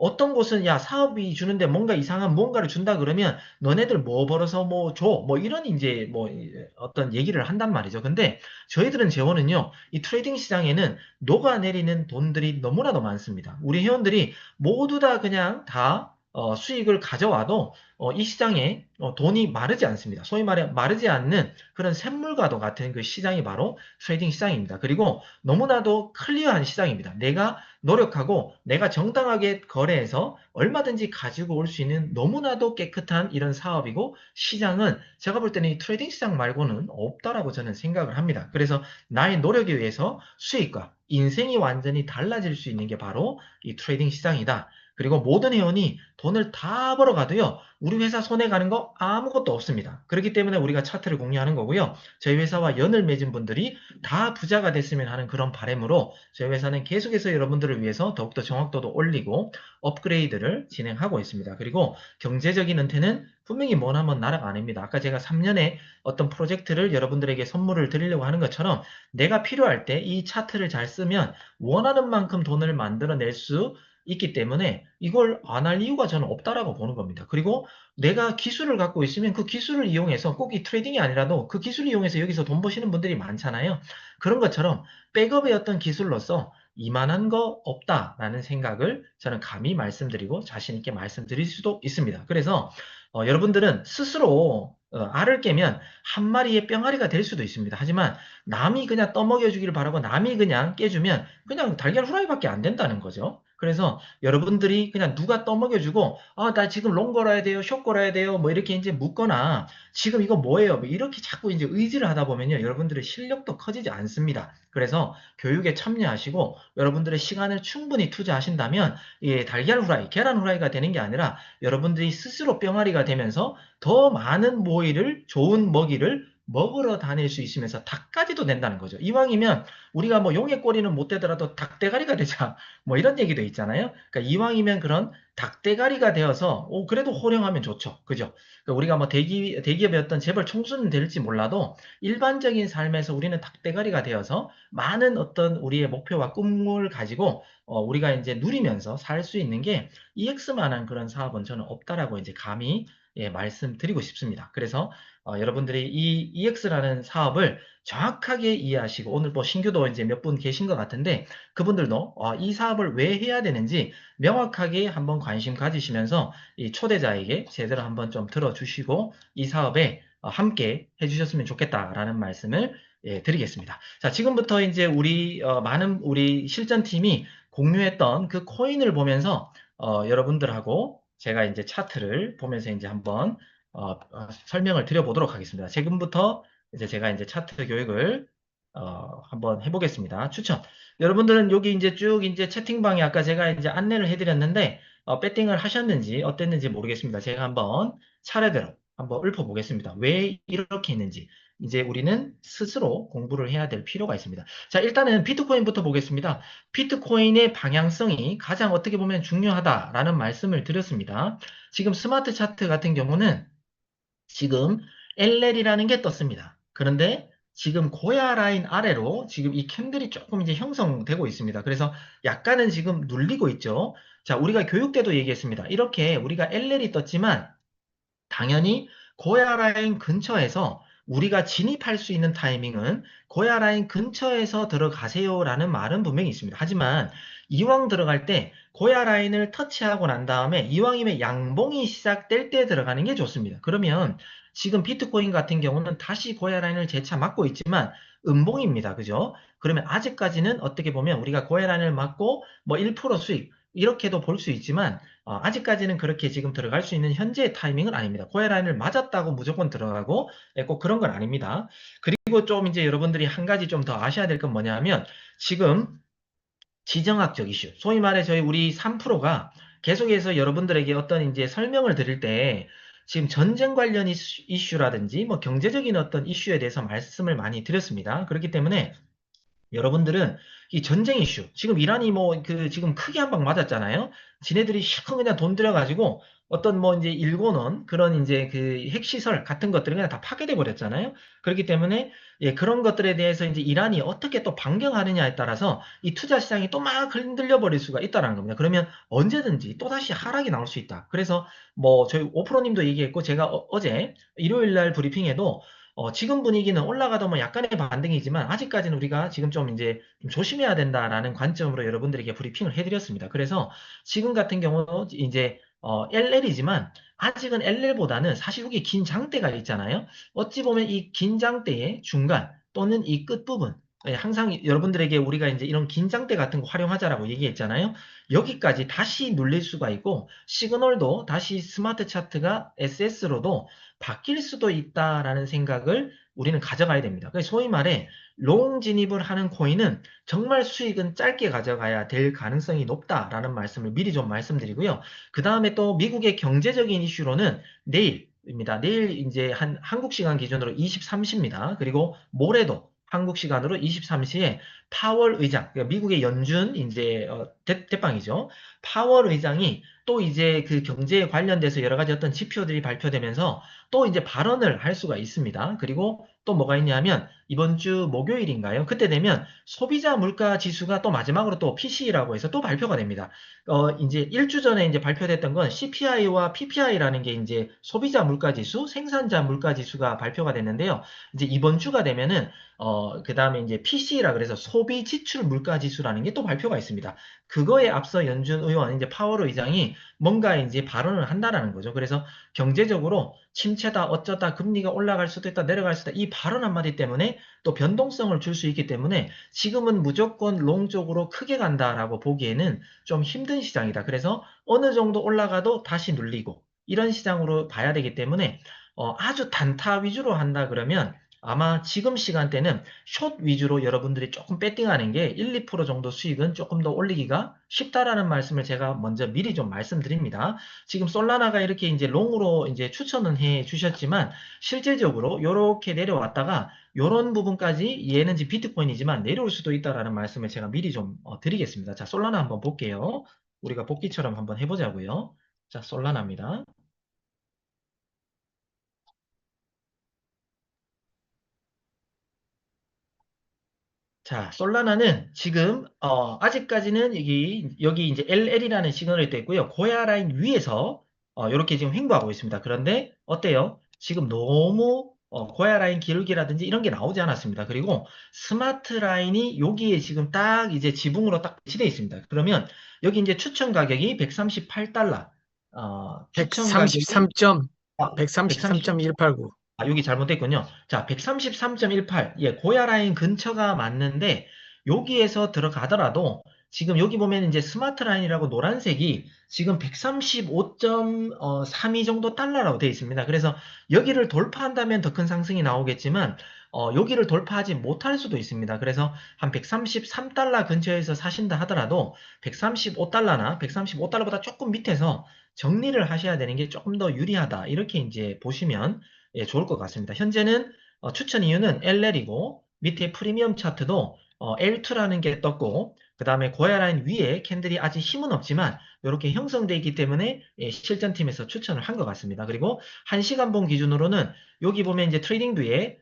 어떤 곳은 야 사업이 주는데 뭔가 이상한 뭔가를 준다 그러면 너네들 뭐 벌어서 뭐 줘 뭐 이런 이제 뭐 어떤 얘기를 한단 말이죠. 근데 저희들은 재원은요 이 트레이딩 시장에는 녹아내리는 돈들이 너무나도 많습니다. 우리 회원들이 모두 다 그냥 다 수익을 가져와도 이 시장에 돈이 마르지 않습니다. 소위 말해 마르지 않는 그런 샘물과도 같은 그 시장이 바로 트레이딩 시장입니다. 그리고 너무나도 클리어한 시장입니다. 내가 노력하고 내가 정당하게 거래해서 얼마든지 가지고 올 수 있는 너무나도 깨끗한 이런 사업이고 시장은 제가 볼 때는 이 트레이딩 시장 말고는 없다라고 저는 생각을 합니다. 그래서 나의 노력에 의해서 수익과 인생이 완전히 달라질 수 있는 게 바로 이 트레이딩 시장이다. 그리고 모든 회원이 돈을 다 벌어가도요, 우리 회사 손해 가는 거 아무것도 없습니다. 그렇기 때문에 우리가 차트를 공유하는 거고요. 저희 회사와 연을 맺은 분들이 다 부자가 됐으면 하는 그런 바람으로 저희 회사는 계속해서 여러분들을 위해서 더욱더 정확도도 올리고 업그레이드를 진행하고 있습니다. 그리고 경제적인 은퇴는 분명히 머나먼 나라가 아닙니다. 아까 제가 3년에 어떤 프로젝트를 여러분들에게 선물을 드리려고 하는 것처럼 내가 필요할 때 이 차트를 잘 쓰면 원하는 만큼 돈을 만들어낼 수 있기 때문에 이걸 안 할 이유가 저는 없다라고 보는 겁니다. 그리고 내가 기술을 갖고 있으면 그 기술을 이용해서 꼭 이 트레이딩이 아니라도 그 기술을 이용해서 여기서 돈 버시는 분들이 많잖아요. 그런 것처럼 백업의 어떤 기술로서 이만한 거 없다라는 생각을 저는 감히 말씀드리고 자신 있게 말씀드릴 수도 있습니다. 그래서 여러분들은 스스로 알을 깨면 한 마리의 뿅아리가 될 수도 있습니다. 하지만 남이 그냥 떠먹여 주기를 바라고 남이 그냥 깨주면 그냥 달걀 후라이밖에 안 된다는 거죠. 그래서 여러분들이 그냥 누가 떠먹여주고, 나 지금 롱 걸어야 돼요, 숏 걸어야 돼요, 뭐 이렇게 이제 묻거나, 지금 이거 뭐예요? 뭐 이렇게 자꾸 이제 의지를 하다 보면요, 여러분들의 실력도 커지지 않습니다. 그래서 교육에 참여하시고, 여러분들의 시간을 충분히 투자하신다면, 달걀 후라이, 계란 후라이가 되는 게 아니라, 여러분들이 스스로 뿅아리가 되면서 더 많은 모이를, 좋은 먹이를 먹으러 다닐 수 있으면서 닭까지도 된다는 거죠. 이왕이면 우리가 뭐 용의 꼬리는 못 되더라도 닭대가리가 되자. 뭐 이런 얘기도 있잖아요. 그러니까 이왕이면 그런 닭대가리가 되어서 그래도 호령하면 좋죠. 그죠? 그러니까 우리가 뭐 대기업의 어떤 재벌 총수는 될지 몰라도 일반적인 삶에서 우리는 닭대가리가 되어서 많은 어떤 우리의 목표와 꿈을 가지고 우리가 이제 누리면서 살 수 있는 게 EX만한 그런 사업은 저는 없다라고 이제 감히 말씀드리고 싶습니다. 그래서 여러분들이 이 EX라는 사업을 정확하게 이해하시고 오늘 뭐 신규도 이제 몇 분 계신 것 같은데 그분들도 이 사업을 왜 해야 되는지 명확하게 한번 관심 가지시면서 이 초대자에게 제대로 한번 좀 들어주시고 이 사업에 함께 해주셨으면 좋겠다라는 말씀을 드리겠습니다. 자, 지금부터 이제 우리 많은 우리 실전팀이 공유했던 그 코인을 보면서 여러분들하고 제가 이제 차트를 보면서 이제 한번 설명을 드려보도록 하겠습니다. 지금부터 이제 제가 이제 차트 교육을 한번 해보겠습니다. 추천. 여러분들은 여기 이제 쭉 이제 채팅방에 아까 제가 이제 안내를 해드렸는데, 배팅을 하셨는지 어땠는지 모르겠습니다. 제가 한번 차례대로 한번 읊어보겠습니다. 왜 이렇게 했는지. 이제 우리는 스스로 공부를 해야 될 필요가 있습니다. 자, 일단은 비트코인부터 보겠습니다. 비트코인의 방향성이 가장 어떻게 보면 중요하다라는 말씀을 드렸습니다. 지금 스마트 차트 같은 경우는 지금 LL이라는 게 떴습니다. 그런데 지금 고야 라인 아래로 지금 이 캔들이 조금 이제 형성되고 있습니다. 그래서 약간은 지금 눌리고 있죠. 자, 우리가 교육 때도 얘기했습니다. 이렇게 우리가 LL이 떴지만 당연히 고야 라인 근처에서 우리가 진입할 수 있는 타이밍은 고야 라인 근처에서 들어가세요라는 말은 분명히 있습니다. 하지만 이왕 들어갈 때 고야 라인을 터치하고 난 다음에 이왕이면 양봉이 시작될 때 들어가는 게 좋습니다. 그러면 지금 비트코인 같은 경우는 다시 고야 라인을 재차 맞고 있지만 음봉입니다. 그죠? 그러면 아직까지는 어떻게 보면 우리가 고야 라인을 맞고 뭐 1% 수익 이렇게도 볼 수 있지만 아직까지는 그렇게 지금 들어갈 수 있는 현재의 타이밍은 아닙니다. 고에라인을 맞았다고 무조건 들어가고 꼭 그런 건 아닙니다. 그리고 좀 이제 여러분들이 한 가지 좀 더 아셔야 될 건 뭐냐면 지금 지정학적 이슈, 소위 말해 저희 우리 3프로가 계속해서 여러분들에게 어떤 이제 설명을 드릴 때 지금 전쟁 관련 이슈라든지 뭐 경제적인 어떤 이슈에 대해서 말씀을 많이 드렸습니다. 그렇기 때문에 여러분들은 이 전쟁 이슈, 지금 이란이 뭐 그 지금 크게 한 방 맞았잖아요. 지네들이 실컷 그냥 돈 들여가지고 어떤 뭐 이제 일궈놓은 그런 이제 그 핵시설 같은 것들이 그냥 다 파괴돼 버렸잖아요. 그렇기 때문에 예, 그런 것들에 대해서 이제 이란이 어떻게 또 반경하느냐에 따라서 이 투자 시장이 또 막 흔들려 버릴 수가 있다는 겁니다. 그러면 언제든지 또 다시 하락이 나올 수 있다. 그래서 뭐 저희 오프로님도 얘기했고 제가 어제 일요일 날 브리핑에도 지금 분위기는 올라가도 뭐 약간의 반등이지만 아직까지는 우리가 지금 좀 이제 좀 조심해야 된다라는 관점으로 여러분들에게 브리핑을 해드렸습니다. 그래서 지금 같은 경우 이제 LL이지만 아직은 LL보다는 사실 여기 긴 장대가 있잖아요. 어찌 보면 이 긴 장대의 중간 또는 이 끝부분 예, 항상 여러분들에게 우리가 이제 이런 긴 장대 같은 거 활용하자라고 얘기했잖아요. 여기까지 다시 눌릴 수가 있고 시그널도 다시 스마트 차트가 SS로도 바뀔 수도 있다라는 생각을 우리는 가져가야 됩니다. 그래서 소위 말해 롱 진입을 하는 코인은 정말 수익은 짧게 가져가야 될 가능성이 높다라는 말씀을 미리 좀 말씀드리고요. 그 다음에 또 미국의 경제적인 이슈로는 내일입니다. 내일 이제 한국 시간 기준으로 23시입니다. 그리고 모레도 한국 시간으로 23시에 파월 의장, 그러니까 미국의 연준 이제 대빵이죠. 파월 의장이 또 이제 그 경제에 관련돼서 여러 가지 어떤 지표들이 발표되면서 또 이제 발언을 할 수가 있습니다. 그리고 또 뭐가 있냐면 이번 주 목요일인가요? 그때 되면 소비자 물가 지수가 또 마지막으로 또 PC라고 해서 또 발표가 됩니다. 이제 일주 전에 이제 발표됐던 건 CPI와 PPI라는 게 이제 소비자 물가 지수, 생산자 물가 지수가 발표가 됐는데요. 이제 이번 주가 되면은 그 다음에 이제 PC라 그래서 소비 지출 물가 지수라는 게 또 발표가 있습니다. 그거에 앞서 연준 의원, 이제 파월 의장이 뭔가 이제 발언을 한다라는 거죠. 그래서 경제적으로 침체다, 어쩌다, 금리가 올라갈 수도 있다, 내려갈 수도 있다. 이 발언 한마디 때문에 또 변동성을 줄 수 있기 때문에 지금은 무조건 롱 쪽으로 크게 간다라고 보기에는 좀 힘든 시장이다. 그래서 어느 정도 올라가도 다시 눌리고 이런 시장으로 봐야 되기 때문에 아주 단타 위주로 한다 그러면 아마 지금 시간대는 숏 위주로 여러분들이 조금 배팅하는 게 1, 2% 정도 수익은 조금 더 올리기가 쉽다라는 말씀을 제가 먼저 미리 좀 말씀드립니다. 지금 솔라나가 이렇게 이제 롱으로 이제 추천은 해 주셨지만 실질적으로 이렇게 내려왔다가 이런 부분까지 얘는 이제 비트코인이지만 내려올 수도 있다라는 말씀을 제가 미리 좀 드리겠습니다. 자, 솔라나 한번 볼게요. 우리가 복기처럼 한번 해보자고요. 자, 솔라나입니다. 자, 솔라나는 지금 아직까지는 여기 이제 LL이라는 시그널이 돼 있고요. 고야 라인 위에서 이렇게 지금 횡보하고 있습니다. 그런데 어때요? 지금 너무 고야 라인 기울기라든지 이런 게 나오지 않았습니다. 그리고 스마트 라인이 여기에 지금 딱 이제 지붕으로 딱 배치되어 있습니다. 그러면 여기 이제 추천 가격이 138달러. 추천 가격이 133점, 아, 133.189. 여기 잘못됐군요. 자, 133.18. 예, 고야 라인 근처가 맞는데, 여기에서 들어가더라도 지금 여기 보면 이제 스마트 라인이라고 노란색이 지금 135.32 정도 달러라고 되어 있습니다. 그래서 여기를 돌파한다면 더 큰 상승이 나오겠지만 여기를 돌파하지 못할 수도 있습니다. 그래서 한 133달러 근처에서 사신다 하더라도 135달러나 135달러보다 조금 밑에서 정리를 하셔야 되는 게 조금 더 유리하다. 이렇게 이제 보시면 예, 좋을 것 같습니다. 현재는 추천 이유는 LL이고 밑에 프리미엄 차트도 L2라는 게 떴고 그 다음에 고야 라인 위에 캔들이 아직 힘은 없지만 이렇게 형성되어 있기 때문에 예, 실전팀에서 추천을 한 것 같습니다. 그리고 1시간봉 기준으로는 여기 보면 이제 트레이딩 뷰에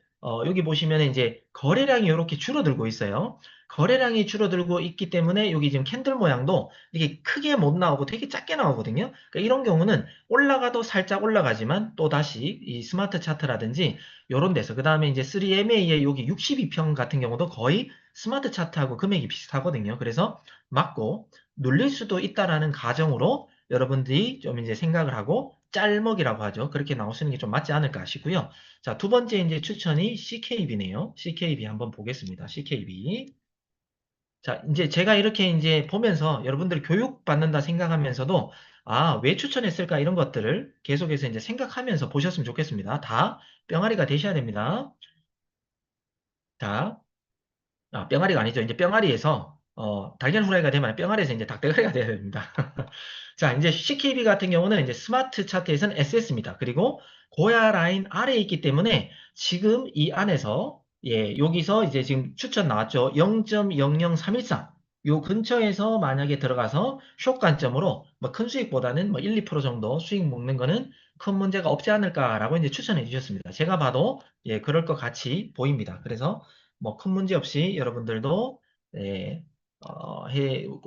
여기 보시면 이제 거래량이 이렇게 줄어들고 있어요. 거래량이 줄어들고 있기 때문에 여기 지금 캔들 모양도 이게 크게 못 나오고 되게 작게 나오거든요. 그러니까 이런 경우는 올라가도 살짝 올라가지만 또 다시 이 스마트 차트라든지 요런 데서 그 다음에 이제 3MA의 여기 62평 같은 경우도 거의 스마트 차트하고 금액이 비슷하거든요. 그래서 맞고 눌릴 수도 있다라는 가정으로 여러분들이 좀 이제 생각을 하고 짤먹이라고 하죠. 그렇게 나오시는 게 좀 맞지 않을까 싶고요. 자, 두 번째 이제 추천이 CKB네요. CKB 한번 보겠습니다. CKB. 자, 이제 제가 이렇게 이제 보면서 여러분들 교육받는다 생각하면서도 아, 왜 추천했을까 이런 것들을 계속해서 이제 생각하면서 보셨으면 좋겠습니다. 다 뿅아리가 되셔야 됩니다. 자, 뿅아리가 아니죠. 이제 뿅아리에서 달걀 후라이가 되면 뿅아리에서 이제 닭대가리가 돼야 됩니다. 자, 이제 CKB 같은 경우는 이제 스마트 차트에서는 SS입니다. 그리고 고야 라인 아래에 있기 때문에 지금 이 안에서 예, 여기서 이제 지금 추천 나왔죠. 0.00313. 요 근처에서 만약에 들어가서 숏 관점으로 뭐 큰 수익보다는 뭐 1, 2% 정도 수익 먹는 거는 큰 문제가 없지 않을까라고 이제 추천해 주셨습니다. 제가 봐도 예, 그럴 것 같이 보입니다. 그래서 뭐 큰 문제 없이 여러분들도 예,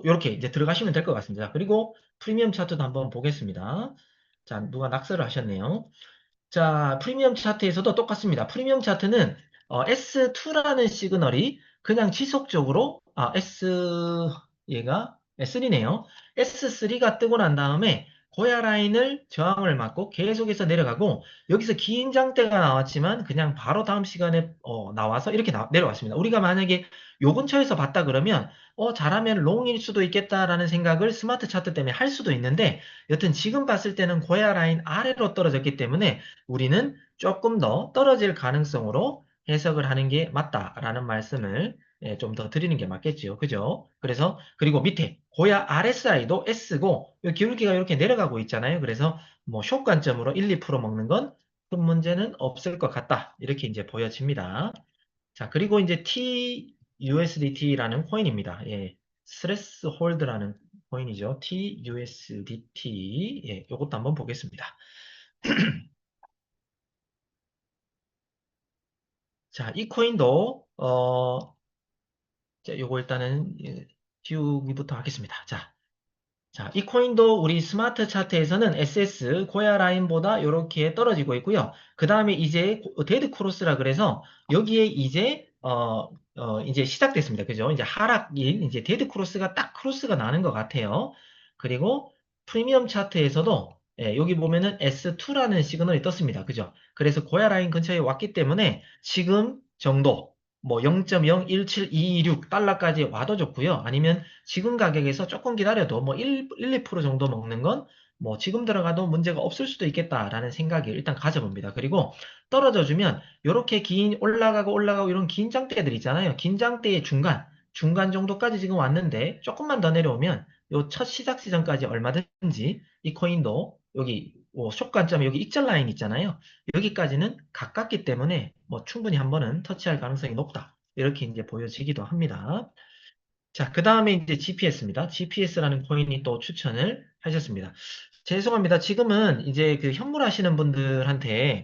이렇게 이제 들어가시면 될 것 같습니다. 그리고 프리미엄 차트도 한번 보겠습니다. 자, 누가 낙서를 하셨네요. 자, 프리미엄 차트에서도 똑같습니다. 프리미엄 차트는 S2라는 시그널이 그냥 지속적으로 얘가 S3네요. S3가 뜨고 난 다음에 고야 라인을 저항을 맞고 계속해서 내려가고 여기서 긴 장대가 나왔지만 그냥 바로 다음 시간에 나와서 이렇게 내려왔습니다. 우리가 만약에 요 근처에서 봤다 그러면 잘하면 롱일 수도 있겠다라는 생각을 스마트 차트 때문에 할 수도 있는데 여튼 지금 봤을 때는 고야 라인 아래로 떨어졌기 때문에 우리는 조금 더 떨어질 가능성으로 해석을 하는 게 맞다라는 말씀을 예, 좀 더 드리는 게 맞겠지요. 그죠? 그래서 그리고 밑에 고야 RSI도 S고 이 기울기가 이렇게 내려가고 있잖아요. 그래서 뭐 숏 관점으로 1, 2% 먹는 건 큰 문제는 없을 것 같다. 이렇게 이제 보여집니다. 자, 그리고 이제 TUSDT라는 코인입니다. 예. 스트레스 홀드라는 코인이죠. TUSDT. 예, 요것도 한번 보겠습니다. 자, 이 코인도 자, 요거 일단은 예, 지우기부터 하겠습니다. 자, 이 코인도 우리 스마트 차트에서는 SS 고야 라인보다 이렇게 떨어지고 있고요. 그 다음에 이제 데드 크로스라 그래서 여기에 이제 이제 시작됐습니다. 그죠? 이제 하락일 이제 데드 크로스가 딱 크로스가 나는 것 같아요. 그리고 프리미엄 차트에서도 예, 여기 보면은 S2라는 시그널이 떴습니다. 그죠? 그래서 고야 라인 근처에 왔기 때문에 지금 정도 뭐 0.017226달러까지 와도 좋고요. 아니면 지금 가격에서 조금 기다려도 뭐 2% 정도 먹는 건 뭐 지금 들어가도 문제가 없을 수도 있겠다라는 생각이 일단 가져봅니다. 그리고 떨어져 주면 이렇게 긴 올라가고 올라가고 이런 긴 장대들 있잖아요. 긴 장대의 중간 정도까지 지금 왔는데 조금만 더 내려오면 요 첫 시작 지점까지 얼마든지 이 코인도 여기 숏 관점 여기 익절 라인 있잖아요. 여기까지는 가깝기 때문에 뭐 충분히 한 번은 터치할 가능성이 높다. 이렇게 이제 보여지기도 합니다. 자, 그 다음에 이제 GPS입니다. GPS라는 코인이 또 추천을 하셨습니다. 죄송합니다. 지금은 이제 그 현물하시는 분들한테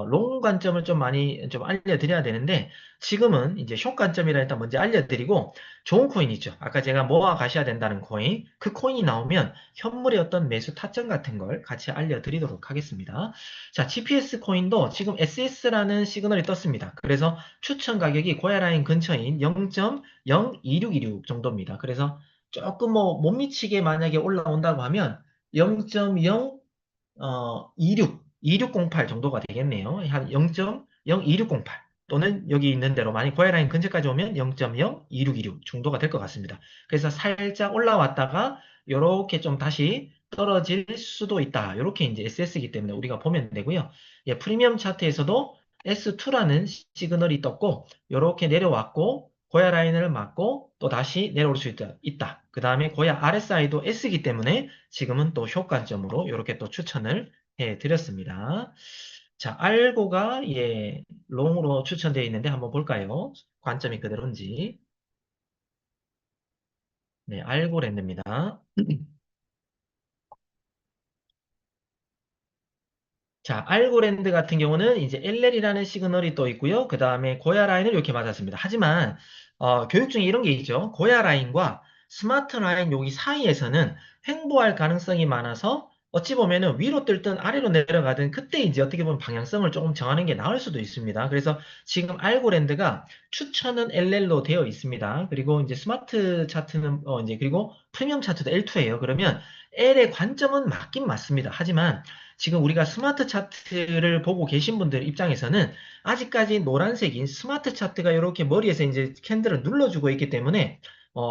롱 관점을 좀 많이 좀 알려드려야 되는데 지금은 이제 숏 관점이라 일단 먼저 알려드리고 좋은 코인 있죠. 아까 제가 모아 가셔야 된다는 코인 그 코인이 나오면 현물의 어떤 매수 타점 같은 걸 같이 알려드리도록 하겠습니다. 자, GPS 코인도 지금 SS라는 시그널이 떴습니다. 그래서 추천 가격이 고야라인 근처인 0.02626 정도입니다. 그래서 조금 뭐 못 미치게 만약에 올라온다고 하면 0.0 2608 정도가 되겠네요. 한 0.02608. 또는 여기 있는 대로 만약 고야 라인 근처까지 오면 0.02626 정도가 될 것 같습니다. 그래서 살짝 올라왔다가 이렇게 좀 다시 떨어질 수도 있다. 이렇게 이제 SS이기 때문에 우리가 보면 되고요. 예, 프리미엄 차트에서도 S2라는 시그널이 떴고 이렇게 내려왔고 고야 라인을 맞고 또 다시 내려올 수 있다. 그 다음에 고야 RSI도 S이기 때문에 지금은 또 효과점으로 이렇게 또 추천을 해드렸습니다. 자, 알고가 예, 롱으로 추천되어 있는데 한번 볼까요? 관점이 그대로인지. 네, 알고랜드입니다. 자, 알고랜드 같은 경우는 이제 LL이라는 시그널이 또 있고요. 그 다음에 고야 라인을 이렇게 맞았습니다. 하지만 교육 중에 이런 게 있죠. 고야 라인과 스마트 라인 여기 사이에서는 횡보할 가능성이 많아서 어찌 보면은 위로 뜰든 아래로 내려가든 그때 이제 어떻게 보면 방향성을 조금 정하는 게 나을 수도 있습니다. 그래서 지금 알고랜드가 추천은 LL로 되어 있습니다. 그리고 이제 스마트 차트는 이제 그리고 프리미엄 차트도 L2예요. 그러면 L의 관점은 맞긴 맞습니다. 하지만 지금 우리가 스마트 차트를 보고 계신 분들 입장에서는 아직까지 노란색인 스마트 차트가 이렇게 머리에서 이제 캔들을 눌러주고 있기 때문에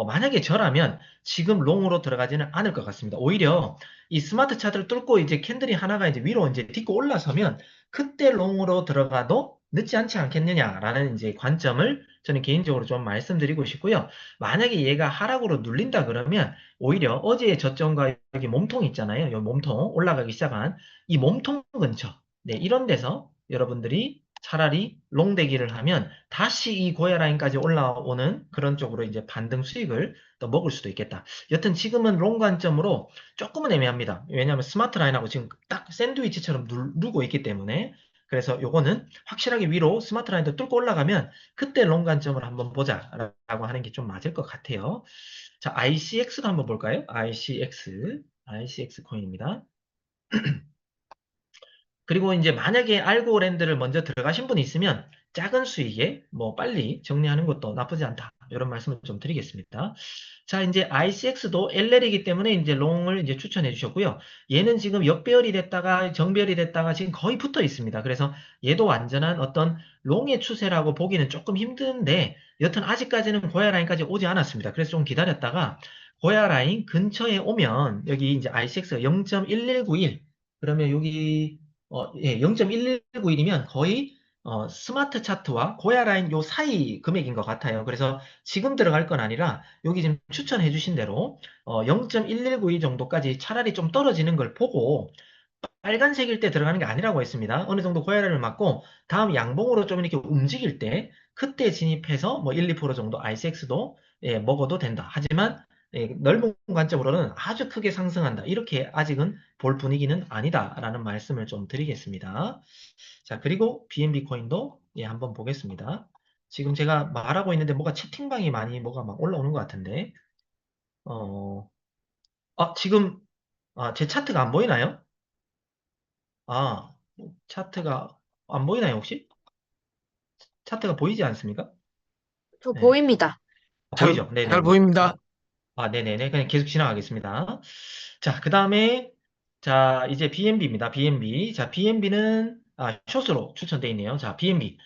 만약에 저라면 지금 롱으로 들어가지는 않을 것 같습니다. 오히려 이 스마트 차트를 뚫고 이제 캔들이 하나가 이제 위로 이제 딛고 올라서면 그때 롱으로 들어가도 늦지 않지 않겠느냐라는 이제 관점을 저는 개인적으로 좀 말씀드리고 싶고요. 만약에 얘가 하락으로 눌린다 그러면 오히려 어제의 저점과 여기 몸통 있잖아요. 이 몸통 올라가기 시작한 이 몸통 근처, 네, 이런 데서 여러분들이 차라리 롱대기를 하면 다시 이 고야 라인까지 올라오는 그런 쪽으로 이제 반등 수익을 또 먹을 수도 있겠다. 여튼 지금은 롱 관점으로 조금은 애매합니다. 왜냐하면 스마트 라인하고 지금 딱 샌드위치처럼 누르고 있기 때문에 그래서 요거는 확실하게 위로 스마트 라인도 뚫고 올라가면 그때 롱 관점을 한번 보자라고 하는 게 좀 맞을 것 같아요. 자, ICX도 한번 볼까요? ICX 코인입니다. 그리고 이제 만약에 알고랜드를 먼저 들어가신 분이 있으면 작은 수익에 뭐 빨리 정리하는 것도 나쁘지 않다. 이런 말씀을 좀 드리겠습니다. 자, 이제 ICX도 LL이기 때문에 이제 롱을 이제 추천해 주셨고요. 얘는 지금 역배열이 됐다가 정배열이 됐다가 지금 거의 붙어 있습니다. 그래서 얘도 완전한 어떤 롱의 추세라고 보기는 조금 힘든데 여튼 아직까지는 고야 라인까지 오지 않았습니다. 그래서 좀 기다렸다가 고야 라인 근처에 오면 여기 이제 ICX가 0.1191 그러면 여기 예, 0.1191이면 거의 스마트 차트와 고야 라인 요 사이 금액인 것 같아요. 그래서 지금 들어갈 건 아니라 여기 지금 추천해 주신 대로 0.1192 정도까지 차라리 좀 떨어지는 걸 보고 빨간색일 때 들어가는 게 아니라고 했습니다. 어느 정도 고야를 맞고 다음 양봉으로 좀 이렇게 움직일 때 그때 진입해서 뭐 1, 2% 정도 ICX도 예, 먹어도 된다. 하지만 예, 넓은 관점으로는 아주 크게 상승한다. 이렇게 아직은 볼 분위기는 아니다라는 말씀을 좀 드리겠습니다. 자, 그리고 BNB 코인도 예, 한번 보겠습니다. 지금 제가 말하고 있는데 뭐가 채팅방이 많이 뭐가 막 올라오는 것 같은데 어, 지금 제 차트가 안 보이나요? 아, 차트가 안 보이나요, 혹시? 차트가 보이지 않습니까? 저 네. 보입니다. 보이죠? 잘 네네네. 보입니다. 네네네. 그냥 계속 지나가겠습니다. 자, 그 다음에, 자, 이제 BNB입니다. BNB. 자, BNB는, 숏으로 추천되어 있네요. 자, BNB.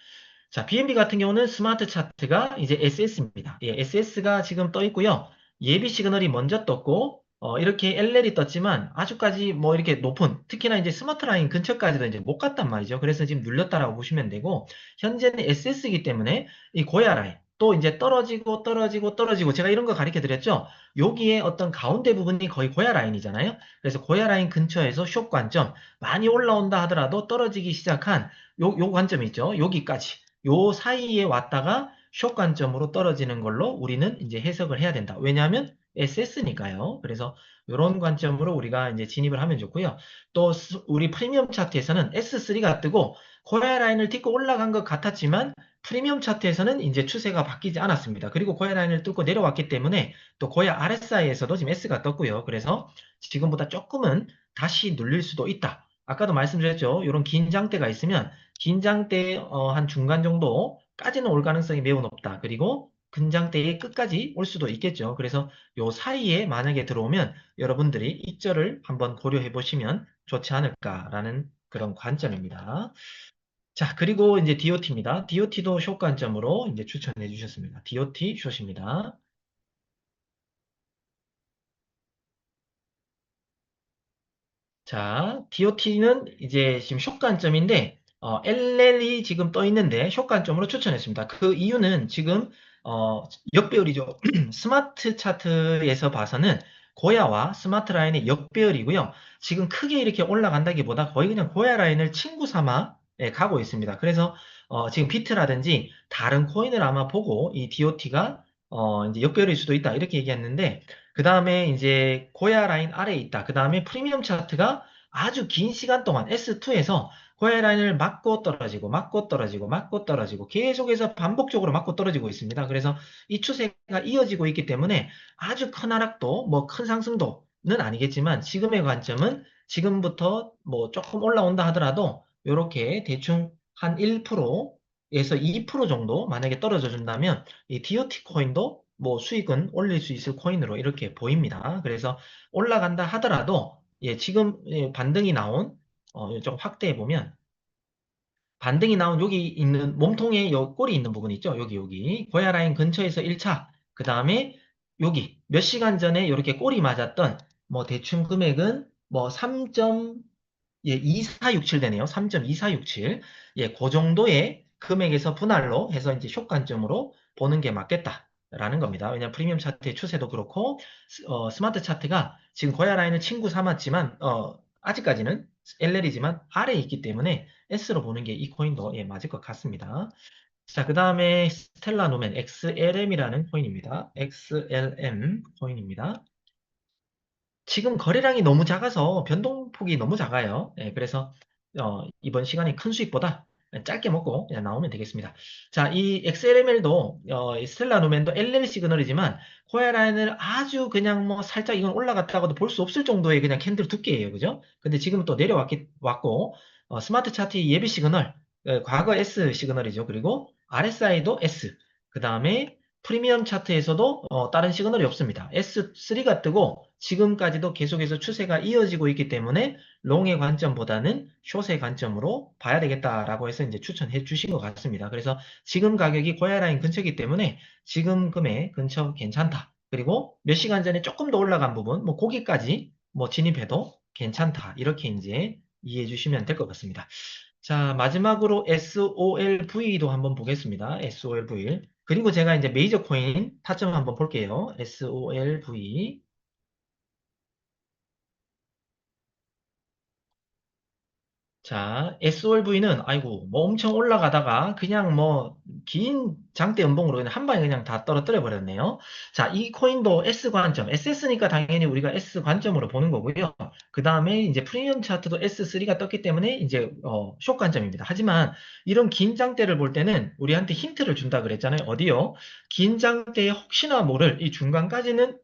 자, BNB 같은 경우는 스마트 차트가 이제 SS입니다. 예, SS가 지금 떠 있고요. 예비 시그널이 먼저 떴고, 이렇게 LL이 떴지만 아주까지 뭐 이렇게 높은, 특히나 이제 스마트 라인 근처까지도 이제 못 갔단 말이죠. 그래서 지금 눌렸다라고 보시면 되고, 현재는 SS이기 때문에 이 고야 라인, 또 이제 떨어지고 떨어지고 떨어지고, 제가 이런 거 가르쳐 드렸죠? 여기에 어떤 가운데 부분이 거의 고야 라인이잖아요. 그래서 고야 라인 근처에서 숏 관점, 많이 올라온다 하더라도 떨어지기 시작한 요 관점이 있죠. 여기까지. 요 사이에 왔다가 숏 관점으로 떨어지는 걸로 우리는 이제 해석을 해야 된다. 왜냐하면 SS니까요. 그래서 이런 관점으로 우리가 이제 진입을 하면 좋고요. 또 우리 프리미엄 차트에서는 S3가 뜨고 고야 라인을 딛고 올라간 것 같았지만 프리미엄 차트에서는 이제 추세가 바뀌지 않았습니다. 그리고 고야 라인을 뚫고 내려왔기 때문에 또 고야 RSI에서도 지금 S가 떴고요. 그래서 지금보다 조금은 다시 눌릴 수도 있다. 아까도 말씀드렸죠. 이런 긴장대가 있으면 긴장대 한 중간 정도까지는 올 가능성이 매우 높다. 그리고 긴장대의 끝까지 올 수도 있겠죠. 그래서 요 사이에 만약에 들어오면 여러분들이 입절을 한번 고려해 보시면 좋지 않을까라는 그런 관점입니다. 자, 그리고 이제 DOT입니다. DOT도 숏 관점으로 이제 추천해 주셨습니다. DOT 숏입니다. 자, DOT는 이제 지금 숏 관점인데, LL이 지금 떠 있는데, 숏 관점으로 추천했습니다. 그 이유는 지금, 역배열이죠. 스마트 차트에서 봐서는 고야와 스마트 라인의 역배열이고요. 지금 크게 이렇게 올라간다기보다 거의 그냥 고야 라인을 친구 삼아 가고 있습니다. 그래서, 지금 비트라든지 다른 코인을 아마 보고 이 DOT가, 이제 역배열일 수도 있다. 이렇게 얘기했는데, 그 다음에 이제 고야 라인 아래에 있다. 그 다음에 프리미엄 차트가 아주 긴 시간 동안 S2에서 고야 라인을 맞고 떨어지고 맞고 떨어지고 맞고 떨어지고 계속해서 반복적으로 맞고 떨어지고 있습니다. 그래서 이 추세가 이어지고 있기 때문에 아주 큰 하락도 뭐 큰 상승도는 아니겠지만 지금의 관점은 지금부터 뭐 조금 올라온다 하더라도 이렇게 대충 한 1%에서 2% 정도 만약에 떨어져 준다면 이 DOT 코인도 뭐 수익은 올릴 수 있을 코인으로 이렇게 보입니다. 그래서 올라간다 하더라도 예, 지금 반등이 나온 좀 확대해 보면 반등이 나온 여기 있는 몸통에 요 꼬리 있는 부분 있죠? 여기 고야 라인 근처에서 1차 그 다음에 여기 몇 시간 전에 이렇게 꼬리 맞았던 뭐 대충 금액은 뭐 3. 예, 2467 되네요. 3.2467. 예, 그 정도의 금액에서 분할로 해서 이제 숏관점으로 보는 게 맞겠다라는 겁니다. 왜냐하면 프리미엄 차트의 추세도 그렇고, 스마트 차트가 지금 고야 라인을 친구 삼았지만, 아직까지는 LL이지만 아래에 있기 때문에 S로 보는 게 이 코인도 예, 맞을 것 같습니다. 자, 그 다음에 스텔라 노멘 XLM이라는 코인입니다. XLM 코인입니다. 지금 거래량이 너무 작아서 변동폭이 너무 작아요. 예, 그래서 이번 시간에 큰 수익보다 짧게 먹고 그냥 나오면 되겠습니다. 자, 이 XLML도 이 스텔라 노멘도 LL 시그널이지만 코야라인을 아주 그냥 뭐 살짝 이건 올라갔다고도 볼 수 없을 정도의 그냥 캔들 두께예요. 그죠? 근데 지금은 또 내려왔고 스마트 차트 예비 시그널 과거 S 시그널이죠. 그리고 RSI도 S. 그 다음에 프리미엄 차트에서도 다른 시그널이 없습니다. S3가 뜨고 지금까지도 계속해서 추세가 이어지고 있기 때문에 롱의 관점보다는 숏의 관점으로 봐야 되겠다라고 해서 이제 추천해 주신 것 같습니다. 그래서 지금 가격이 고야 라인 근처이기 때문에 지금 금액 근처 괜찮다. 그리고 몇 시간 전에 조금 더 올라간 부분, 뭐 거기까지 뭐 진입해도 괜찮다. 이렇게 이제 이해해 주시면 될 것 같습니다. 자, 마지막으로 SOLV도 한번 보겠습니다. SOLV. 그리고 제가 이제 메이저 코인 타점 한번 볼게요. SOLV. 자, SOLV는 아이고 뭐 엄청 올라가다가 그냥 뭐 긴 장대 연봉으로 그냥 한 방에 그냥 다 떨어뜨려 버렸네요. 자, 이 코인도 S 관점, SS니까 당연히 우리가 S 관점으로 보는 거고요. 그 다음에 이제 프리미엄 차트도 S3가 떴기 때문에 이제 숏 관점입니다. 하지만 이런 긴 장대를 볼 때는 우리한테 힌트를 준다 그랬잖아요. 어디요? 긴 장대에 혹시나 모를 이 중간까지는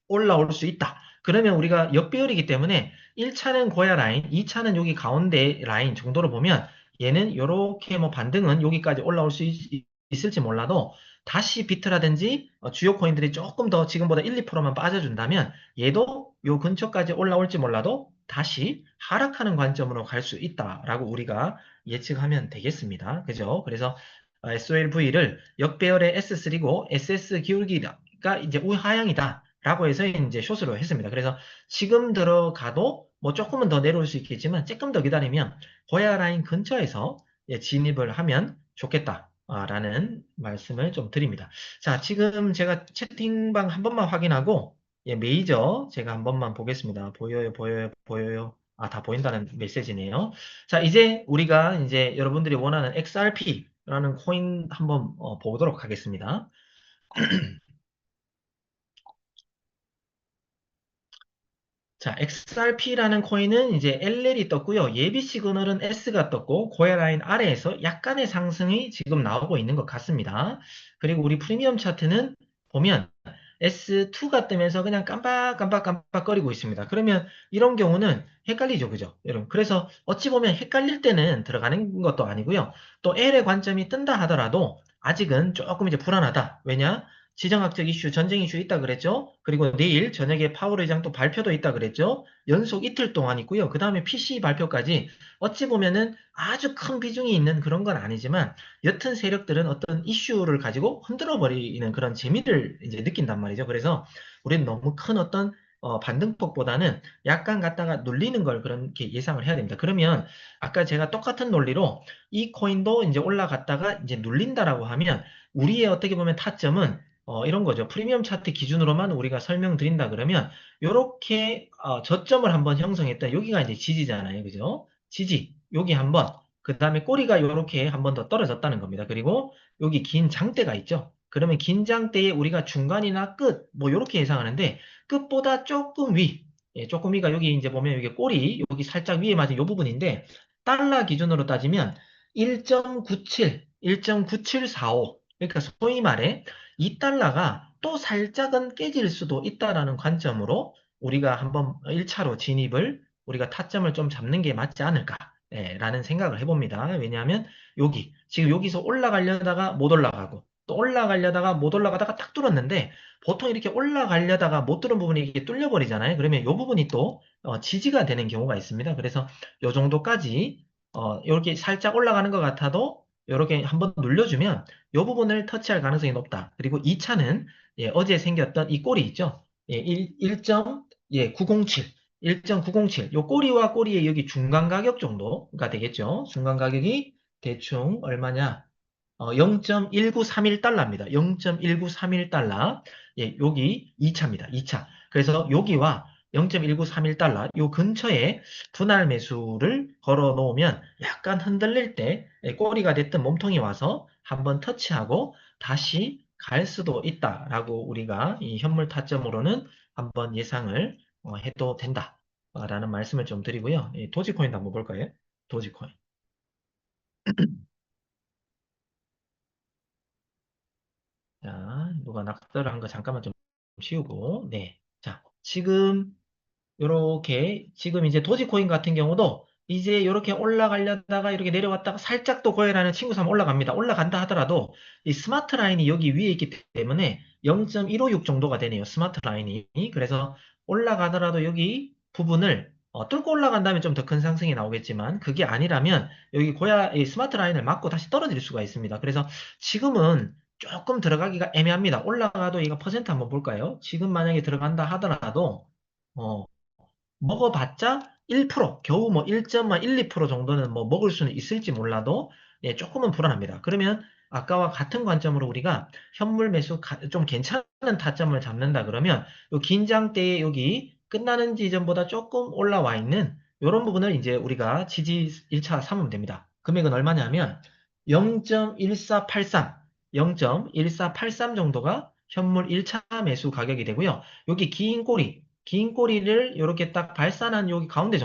올라올 수 있다. 그러면 우리가 역배열이기 때문에 1차는 고야 라인, 2차는 여기 가운데 라인 정도로 보면 얘는 이렇게 뭐 반등은 여기까지 올라올 수 있을지 몰라도 다시 비트라든지 주요 코인들이 조금 더 지금보다 1, 2%만 빠져준다면 얘도 요 근처까지 올라올지 몰라도 다시 하락하는 관점으로 갈 수 있다라고 우리가 예측하면 되겠습니다. 그죠? 그래서 SOLV를 역배열의 S3고 SS 기울기가 이제 우하향이다. 라고 해서 이제 숏으로 했습니다. 그래서 지금 들어가도 뭐 조금은 더 내려올 수 있겠지만 조금 더 기다리면 고야 라인 근처에서 예, 진입을 하면 좋겠다라는 말씀을 좀 드립니다. 자, 지금 제가 채팅방 한 번만 확인하고 예, 메이저 제가 한 번만 보겠습니다. 보여요, 보여요, 보여요. 아, 다 보인다는 메시지네요. 자, 이제 우리가 이제 여러분들이 원하는 XRP라는 코인 한번 보도록 하겠습니다. 자, XRP라는 코인은 이제 LL이 떴고요. 예비 시그널은 S가 떴고, 고야 라인 아래에서 약간의 상승이 지금 나오고 있는 것 같습니다. 그리고 우리 프리미엄 차트는 보면 S2가 뜨면서 그냥 깜빡깜빡깜빡거리고 있습니다. 그러면 이런 경우는 헷갈리죠, 그죠? 여러분. 그래서 어찌 보면 헷갈릴 때는 들어가는 것도 아니고요. 또 L의 관점이 뜬다 하더라도 아직은 조금 이제 불안하다. 왜냐? 지정학적 이슈, 전쟁 이슈 있다 그랬죠? 그리고 내일 저녁에 파월 의장 또 발표도 있다 그랬죠? 연속 이틀 동안 있고요. 그 다음에 PCE 발표까지 어찌 보면은 아주 큰 비중이 있는 그런 건 아니지만 옅은 세력들은 어떤 이슈를 가지고 흔들어 버리는 그런 재미를 이제 느낀단 말이죠. 그래서 우리는 너무 큰 어떤 반등폭보다는 약간 갖다가 눌리는 걸 그렇게 예상을 해야 됩니다. 그러면 아까 제가 똑같은 논리로 이 코인도 이제 올라갔다가 이제 눌린다라고 하면 우리의 어떻게 보면 타점은 이런 거죠. 프리미엄 차트 기준으로만 우리가 설명드린다 그러면 요렇게 저점을 한번 형성했다. 여기가 이제 지지잖아요. 그죠? 지지. 여기 한번. 그 다음에 꼬리가 요렇게 한 번 더 떨어졌다는 겁니다. 그리고 여기 긴 장대가 있죠. 그러면 긴 장대에 우리가 중간이나 끝, 뭐 요렇게 예상하는데 끝보다 조금 위. 예, 조금 위가 여기 이제 보면 여기 꼬리, 여기 살짝 위에 맞은 요 부분인데 달러 기준으로 따지면 1.97, 1.9745. 그러니까 소위 말해 이 달러가 또 살짝은 깨질 수도 있다라는 관점으로 우리가 한번 1차로 진입을 우리가 타점을 좀 잡는 게 맞지 않을까 라는 생각을 해봅니다. 왜냐하면 여기 지금 여기서 올라가려다가 못 올라가고 또 올라가려다가 못 올라가다가 딱 뚫었는데 보통 이렇게 올라가려다가 못 뚫은 부분이 이게 뚫려버리잖아요. 그러면 이 부분이 또 지지가 되는 경우가 있습니다. 그래서 이 정도까지 이렇게 살짝 올라가는 것 같아도 이렇게 한번 눌려주면 이 부분을 터치할 가능성이 높다. 그리고 2차는 어제 생겼던 이 꼬리 있죠? 예, 1.907, 1.907. 요 꼬리와 꼬리의 여기 중간 가격 정도가 되겠죠? 중간 가격이 대충 얼마냐? 0.1931달러입니다. 0.1931달러. 예, 여기 2차입니다. 2차. 그래서 여기와 0.1931달러, 요 근처에 분할 매수를 걸어 놓으면 약간 흔들릴 때 꼬리가 됐든 몸통이 와서 한번 터치하고 다시 갈 수도 있다라고 우리가 이 현물 타점으로는 한번 예상을 해도 된다라는 말씀을 좀 드리고요. 도지코인도 한번 볼까요? 도지코인. 자, 누가 낙서를 한 거 잠깐만 좀 치우고, 네. 자, 지금 요렇게 지금 이제 도지코인 같은 경우도 이제 요렇게 올라가려다가 이렇게 내려왔다가 살짝 또 고해라는 친구 삼 올라갑니다. 올라간다 하더라도 이 스마트 라인이 여기 위에 있기 때문에 0.156 정도가 되네요. 스마트 라인이. 그래서 올라가더라도 여기 부분을 뚫고 올라간다면 좀 더 큰 상승이 나오겠지만 그게 아니라면 여기 고야 이 스마트 라인을 맞고 다시 떨어질 수가 있습니다. 그래서 지금은 조금 들어가기가 애매합니다. 올라가도 이거 퍼센트 한번 볼까요? 지금 만약에 들어간다 하더라도 어, 먹어봤자 1%, 겨우 뭐 1.1, 2% 정도는 뭐 먹을 수는 있을지 몰라도 예, 조금은 불안합니다. 그러면 아까와 같은 관점으로 우리가 현물 매수 좀 괜찮은 타점을 잡는다 그러면 요 긴장대에 여기 끝나는 지점보다 조금 올라와 있는 이런 부분을 이제 우리가 지지 1차 삼으면 됩니다. 금액은 얼마냐면 0.1483, 0.1483 정도가 현물 1차 매수 가격이 되고요. 여기 긴 꼬리를 이렇게 딱 발산한 여기 가운데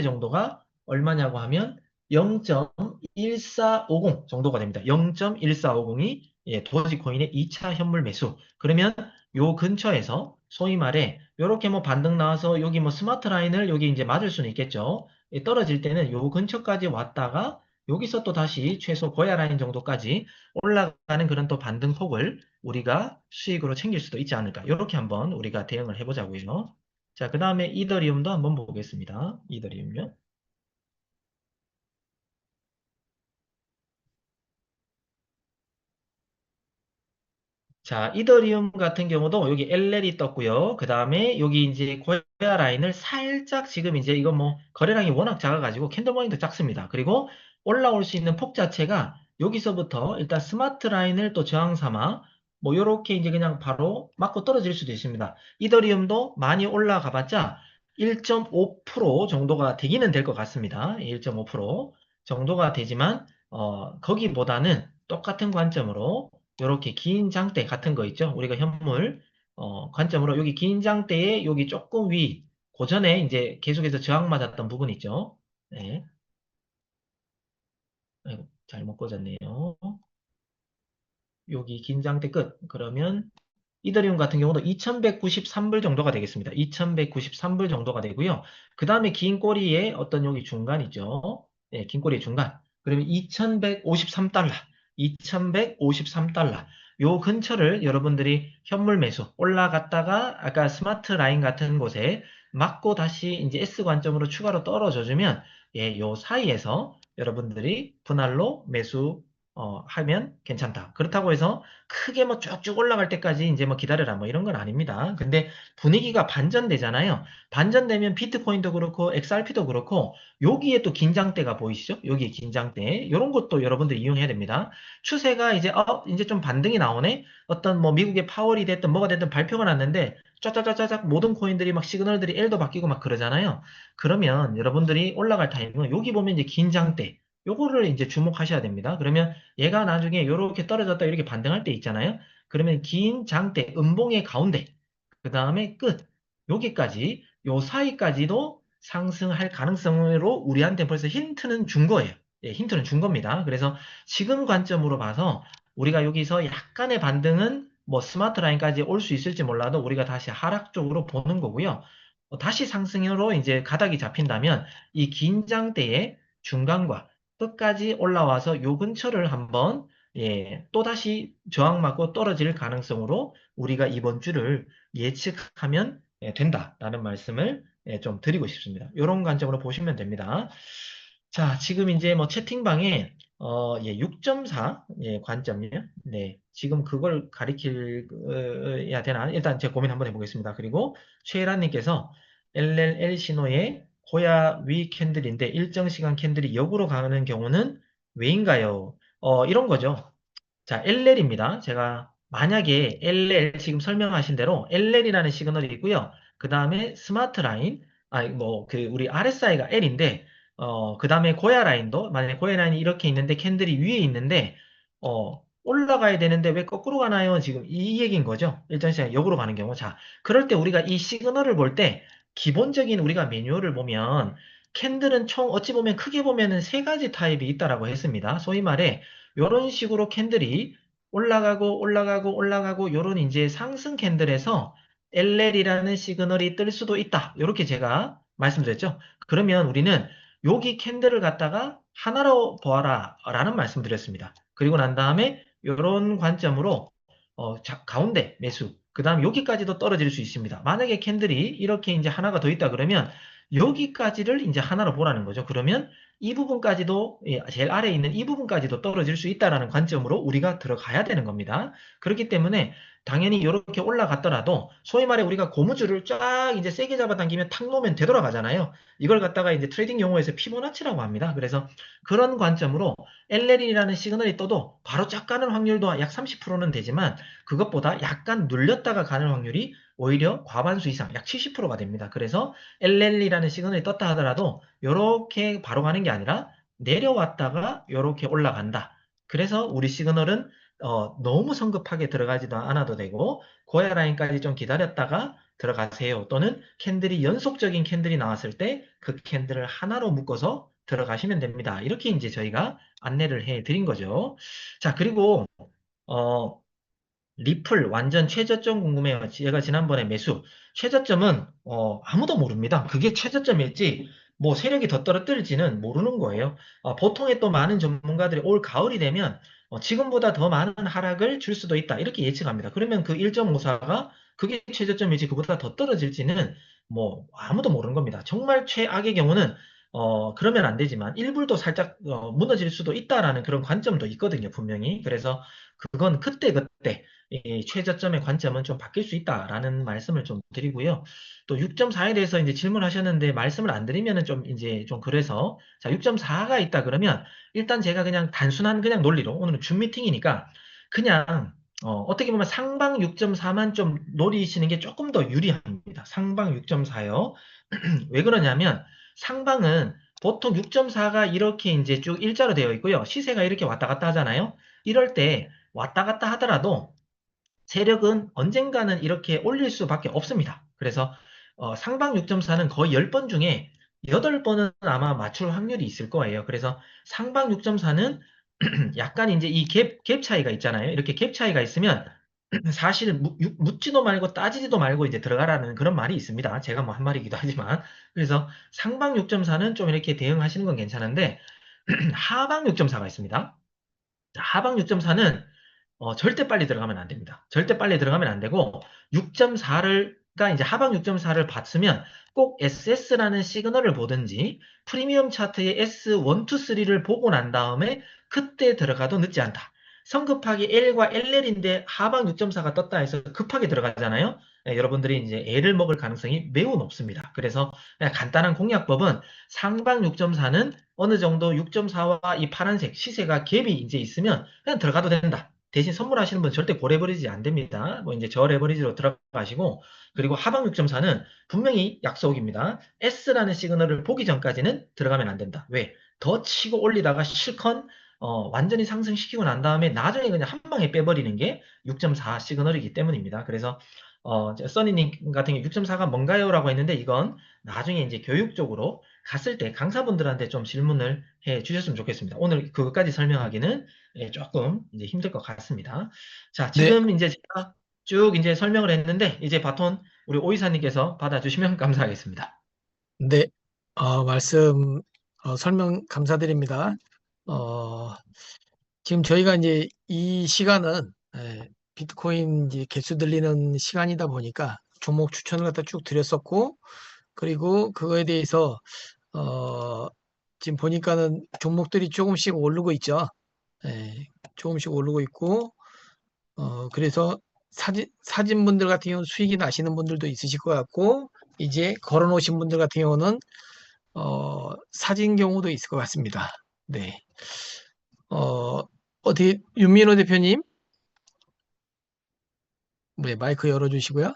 정도가 얼마냐고 하면 0.1450 정도가 됩니다. 0.1450이 도지코인의 2차 현물 매수. 그러면 요 근처에서 소위 말해 이렇게 뭐 반등 나와서 여기 뭐 스마트 라인을 여기 이제 맞을 수는 있겠죠. 떨어질 때는 요 근처까지 왔다가 여기서 또 다시 최소 고야 라인 정도까지 올라가는 그런 또 반등폭을 우리가 수익으로 챙길 수도 있지 않을까. 이렇게 한번 우리가 대응을 해보자고요. 자, 그 다음에 이더리움도 한번 보겠습니다. 이더리움요. 자, 이더리움 같은 경우도 여기 LL이 떴고요. 그 다음에 여기 이제 고야 라인을 살짝 지금 이제 이거 뭐 거래량이 워낙 작아가지고 캔들모닝도 작습니다. 그리고 올라올 수 있는 폭 자체가 여기서부터 일단 스마트 라인을 또 저항 삼아 뭐 요렇게 이제 그냥 바로 맞고 떨어질 수도 있습니다. 이더리움도 많이 올라가 봤자 1.5% 정도가 되기는 될 것 같습니다. 1.5% 정도가 되지만 거기보다는 똑같은 관점으로 이렇게 긴 장대 같은 거 있죠? 우리가 현물 관점으로 여기 긴 장대에 여기 조금 위 고전에 이제 계속해서 저항 맞았던 부분 있죠? 네. 아이고, 잘못 꽂았네요. 여기 긴 장대 끝. 그러면 이더리움 같은 경우도 2193불 정도가 되겠습니다. 2193불 정도가 되고요. 그 다음에 긴 꼬리에 어떤 여기 중간 있죠? 네, 긴 꼬리의 중간. 그러면 2153달러. 2153달러. 요 근처를 여러분들이 현물 매수 올라갔다가 아까 스마트 라인 같은 곳에 맞고 다시 이제 S 관점으로 추가로 떨어져 주면 예, 요 사이에서 여러분들이 분할로 매수 하면 괜찮다. 그렇다고 해서 크게 뭐 쭉쭉 올라갈 때까지 이제 뭐 기다려라 뭐 이런 건 아닙니다. 근데 분위기가 반전되잖아요. 반전되면 비트코인도 그렇고 XRP도 그렇고 여기에 또 긴장대가 보이시죠? 여기에 긴장대. 이런 것도 여러분들 이용해야 됩니다. 추세가 이제 이제 좀 반등이 나오네. 어떤 뭐 미국의 파월이 됐든 뭐가 됐든 발표가 났는데 쫙쫙쫙쫙 모든 코인들이 막 시그널들이 L도 바뀌고 막 그러잖아요. 그러면 여러분들이 올라갈 타임은 여기 보면 이제 긴장대. 요거를 이제 주목하셔야 됩니다. 그러면 얘가 나중에 이렇게 떨어졌다 이렇게 반등할 때 있잖아요. 그러면 긴 장대, 음봉의 가운데, 그 다음에 끝. 여기까지, 요 사이까지도 상승할 가능성으로 우리한테 벌써 힌트는 준 거예요. 예, 힌트는 준 겁니다. 그래서 지금 관점으로 봐서 우리가 여기서 약간의 반등은 뭐 스마트 라인까지 올 수 있을지 몰라도 우리가 다시 하락 쪽으로 보는 거고요. 다시 상승으로 이제 가닥이 잡힌다면 이 긴장대의 중간과 끝까지 올라와서 요 근처를 한번 예, 또다시 저항맞고 떨어질 가능성으로 우리가 이번 주를 예측하면 예, 된다라는 말씀을 예, 좀 드리고 싶습니다. 이런 관점으로 보시면 됩니다. 자, 지금 이제 뭐 채팅방에 예, 6.4 예, 관점이요. 네, 지금 그걸 가리켜야 되나? 일단 제 고민 한번 해보겠습니다. 그리고 최혜란님께서 LLL 신호의 호야 위 캔들인데 일정 시간 캔들이 역으로 가는 경우는 왜인가요? 이런 거죠. 자, LL입니다. 제가 만약에 LL 지금 설명하신 대로 LL이라는 시그널이 있고요. 그 다음에 스마트 라인, 뭐, 그, 우리 RSI가 L인데, 그 다음에 고야 라인도, 만약에 고야 라인이 이렇게 있는데 캔들이 위에 있는데, 올라가야 되는데 왜 거꾸로 가나요? 지금 이 얘기인 거죠. 일정 시간 역으로 가는 경우. 자, 그럴 때 우리가 이 시그널을 볼 때, 기본적인 우리가 매뉴얼을 보면, 캔들은 총 어찌 보면 크게 보면은 세 가지 타입이 있다라고 했습니다. 소위 말해, 요런 식으로 캔들이 올라가고 올라가고 올라가고 요런 이제 상승 캔들에서 LL이라는 시그널이 뜰 수도 있다. 이렇게 제가 말씀드렸죠. 그러면 우리는 여기 캔들을 갖다가 하나로 보아라 라는 말씀드렸습니다. 그리고 난 다음에 요런 관점으로 가운데 매수 그 다음 여기까지도 떨어질 수 있습니다. 만약에 캔들이 이렇게 이제 하나가 더 있다 그러면 여기까지를 이제 하나로 보라는 거죠. 그러면 이 부분까지도 예, 제일 아래에 있는 이 부분까지도 떨어질 수 있다라는 관점으로 우리가 들어가야 되는 겁니다. 그렇기 때문에 당연히 이렇게 올라갔더라도 소위 말해 우리가 고무줄을 쫙 이제 세게 잡아당기면 탁 놓으면 되돌아가잖아요. 이걸 갖다가 이제 트레이딩 용어에서 피보나치라고 합니다. 그래서 그런 관점으로 LL이라는 시그널이 떠도 바로 쫙 가는 확률도 약 30%는 되지만 그것보다 약간 눌렸다가 가는 확률이 오히려 과반수 이상 약 70%가 됩니다. 그래서 LL이라는 시그널이 떴다 하더라도 이렇게 바로 가는 게 아니라 내려왔다가 이렇게 올라간다. 그래서 우리 시그널은 너무 성급하게 들어가지도 않아도 되고 고야 라인까지 좀 기다렸다가 들어가세요. 또는 캔들이 연속적인 캔들이 나왔을 때 그 캔들을 하나로 묶어서 들어가시면 됩니다. 이렇게 이제 저희가 안내를 해 드린 거죠. 자, 그리고 어, 리플 완전 최저점 궁금해요. 제가 지난번에 매수. 최저점은 아무도 모릅니다. 그게 최저점일지 뭐 세력이 더 떨어뜨릴지는 모르는 거예요. 보통의 또 많은 전문가들이 올 가을이 되면 지금보다 더 많은 하락을 줄 수도 있다. 이렇게 예측합니다. 그러면 그 1.54가 그게 최저점이지 그보다 더 떨어질지는 뭐 아무도 모르는 겁니다. 정말 최악의 경우는 그러면 안 되지만 일불도 살짝 무너질 수도 있다라는 그런 관점도 있거든요. 분명히. 그래서 그건 그때그때 이 최저점의 관점은 좀 바뀔 수 있다라는 말씀을 좀 드리고요. 또 6.4에 대해서 이제 질문하셨는데 말씀을 안 드리면은 좀 이제 좀 그래서 자, 6.4가 있다 그러면 일단 제가 그냥 단순한 그냥 논리로 오늘은 줌 미팅이니까 그냥 어떻게 보면 상방 6.4만 좀 노리시는 게 조금 더 유리합니다. 상방 6.4요. 왜 그러냐면 상방은 보통 6.4가 이렇게 이제 쭉 일자로 되어 있고요. 시세가 이렇게 왔다 갔다 하잖아요. 이럴 때 왔다 갔다 하더라도 세력은 언젠가는 이렇게 올릴 수밖에 없습니다. 그래서 상방 6.4는 거의 10번 중에 8번은 아마 맞출 확률이 있을 거예요. 그래서 상방 6.4는 약간 이제 이 갭 차이가 있잖아요. 이렇게 갭 차이가 있으면 사실은 묻지도 말고 따지지도 말고 이제 들어가라는 그런 말이 있습니다. 제가 뭐 한 말이기도 하지만. 그래서 상방 6.4는 좀 이렇게 대응하시는 건 괜찮은데 하방 6.4가 있습니다. 하방 6.4는 절대 빨리 들어가면 안 됩니다. 절대 빨리 들어가면 안 되고 6.4가 이제 하방 6.4를 봤으면 꼭 SS라는 시그널을 보든지 프리미엄 차트의 S1, 2, 3를 보고 난 다음에 그때 들어가도 늦지 않다. 성급하게 L과 LL인데 하방 6.4가 떴다 해서 급하게 들어가잖아요. 여러분들이 이제 L을 먹을 가능성이 매우 높습니다. 그래서 그냥 간단한 공략법은 상방 6.4는 어느 정도 6.4와 이 파란색 시세가 갭이 이제 있으면 그냥 들어가도 된다. 대신 선물하시는 분 절대 고래버리지 안 됩니다. 뭐 이제 저래버리지로 들어가시고, 그리고 하방 6.4는 분명히 약속입니다. S라는 시그널을 보기 전까지는 들어가면 안 된다. 왜? 더 치고 올리다가 실컷 완전히 상승시키고 난 다음에 나중에 그냥 한 방에 빼버리는 게 6.4 시그널이기 때문입니다. 그래서 써니님 같은 경우 6.4가 뭔가요? 라고 했는데 이건 나중에 이제 교육적으로 갔을 때 강사분들한테 좀 질문을 해 주셨으면 좋겠습니다. 오늘 그것까지 설명하기는 조금 이제 힘들 것 같습니다. 자, 네, 지금 이제 제가 쭉 이제 설명을 했는데 이제 바톤 우리 오이사님께서 받아주시면 감사하겠습니다. 네. 말씀, 설명 감사드립니다. 어, 지금 저희가 이제 이 시간은 비트코인 이제 개수 들리는 시간이다 보니까 종목 추천을 갖다 쭉 드렸었고, 그리고 그거에 대해서 어, 지금 보니까는 종목들이 조금씩 오르고 있죠. 예, 조금씩 오르고 있고, 그래서 사진 분들 같은 경우는 수익이 나시는 분들도 있으실 것 같고, 이제 걸어 놓으신 분들 같은 경우는 사진 경우도 있을 것 같습니다. 네. 어디 윤민호 대표님, 네, 마이크 열어주시고요.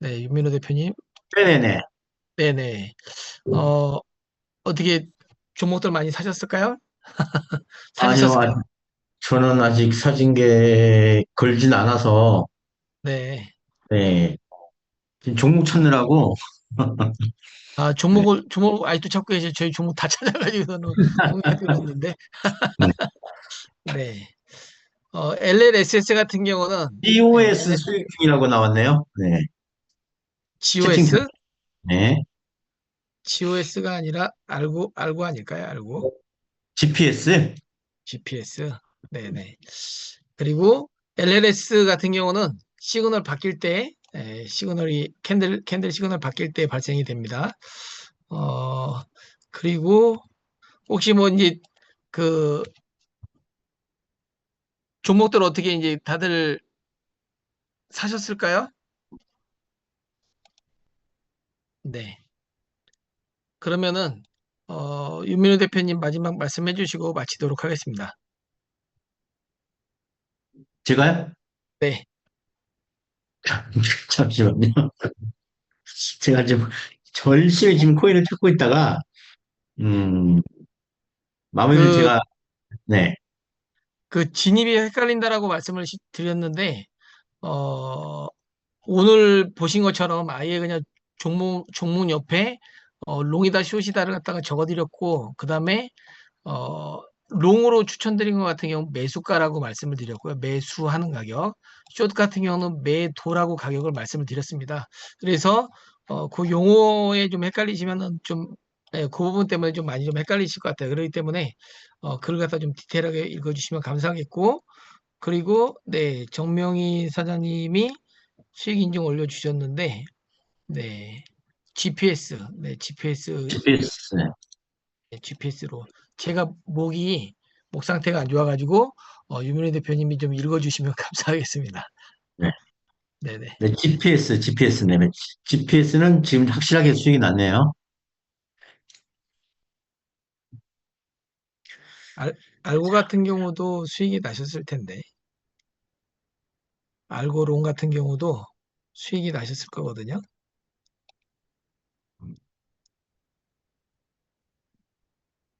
네, 윤민호 대표님, 네네네. 네네. 어, 어떻게 종목들 많이 사셨을까요? 아니요, 사주셨을까요? 저는 아직 사진계 걸진 않아서, 네. 네. 지금 종목 찾느라고, 네. 종목 아직도 찾고 계세요. 저희 종목 다 찾아가지고는 공유해드렸는데, 네. 네. LLSS 같은 경우는, 네, EOS 수익 중이라고 나왔네요. 네. 채팅창. GOS? 네. GOS가 아니라 알고 아닐까요? 알고. GPS? GPS. 네네. 그리고 LLS 같은 경우는 시그널 바뀔 때, 시그널이, 캔들 시그널 바뀔 때 발생이 됩니다. 어, 그리고 혹시 뭐 이제 그 종목들 어떻게 이제 다들 사셨을까요? 네. 그러면은, 윤민호 대표님 마지막 말씀해 주시고 마치도록 하겠습니다. 제가요? 네. 잠시만요. 제가 지금 열심히 지금 코인을 찾고 있다가, 음, 마무리를 그, 제가, 네. 그 진입이 헷갈린다라고 말씀을 드렸는데, 어, 오늘 보신 것처럼 아예 그냥 종목 옆에 롱이다 숏이다를 갖다가 적어드렸고, 그 다음에 롱으로 추천드린 것 같은 경우 매수가라고 말씀을 드렸고요. 매수하는 가격. 숏 같은 경우는 매도라고 가격을 말씀을 드렸습니다. 그래서 그 용어에 좀 헷갈리시면은 좀 그 부분 때문에 좀 많이 좀 헷갈리실 것 같아요. 그렇기 때문에 글을 갖다 좀 디테일하게 읽어주시면 감사하겠고, 그리고 네, 정명희 사장님이 수익 인증 올려주셨는데, 네, GPS, 네, GPS. 네. GPS로 제가 목 상태가 안 좋아가지고 유민희 대표님이 좀 읽어주시면 감사하겠습니다. 네. 네네. 네, GPS, 네. GPS는 지금 확실하게 수익이 났네요. 알고 같은 경우도 수익이 나셨을 텐데, 알고롱 같은 경우도 수익이 나셨을 거거든요.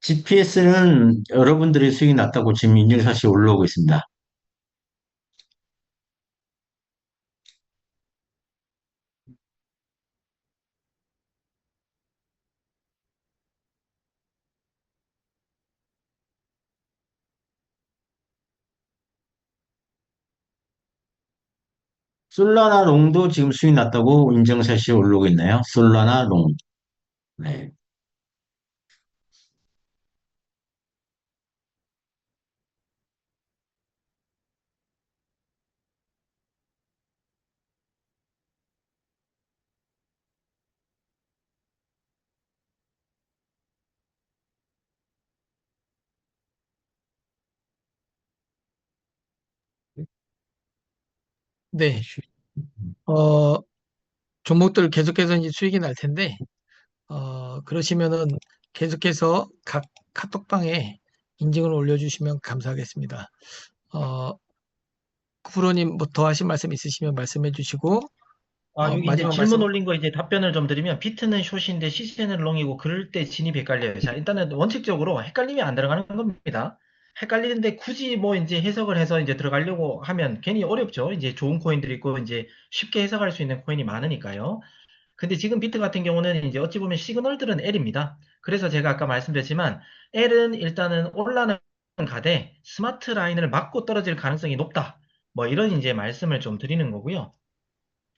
GPS는 여러분들의 수익이 났다고 지금 인증샷이 올라오고 있습니다. 솔라나 롱도 지금 수익 났다고 인증샷이 올라오고 있나요? 솔라나, 롱. 네. 솔라나, 롱. 네. 솔라나, 롱. 네. 솔라나, 롱도 지금 수익 났다고 인증샷이 올라오고 있나요? 솔라나, 롱. 네. 네. 네. 네. 네. 네. 네. 네. 네. 네. 네. 네. 네. 네. 네. 네. 네. 네. 네. 어, 종목들 계속해서 이제 수익이 날 텐데, 그러시면은 계속해서 각 카톡방에 인증을 올려주시면 감사하겠습니다. 어, 구프로님 뭐 더 하실 말씀 있으시면 말씀해 주시고, 여기 이제 마지막 질문 말씀, 올린 거 이제 답변을 좀 드리면, 비트는 숏인데 시세는 롱이고, 그럴 때 진입이 헷갈려요. 자, 일단은 원칙적으로 헷갈리면 안 들어가는 겁니다. 헷갈리는데 굳이 뭐 이제 해석을 해서 이제 들어가려고 하면 괜히 어렵죠. 이제 좋은 코인들이 있고, 이제 쉽게 해석할 수 있는 코인이 많으니까요. 근데 지금 비트 같은 경우는 이제 어찌 보면 시그널들은 L입니다. 그래서 제가 아까 말씀드렸지만, L은 일단은 올라는 가되 스마트 라인을 맞고 떨어질 가능성이 높다. 뭐 이런 이제 말씀을 좀 드리는 거고요.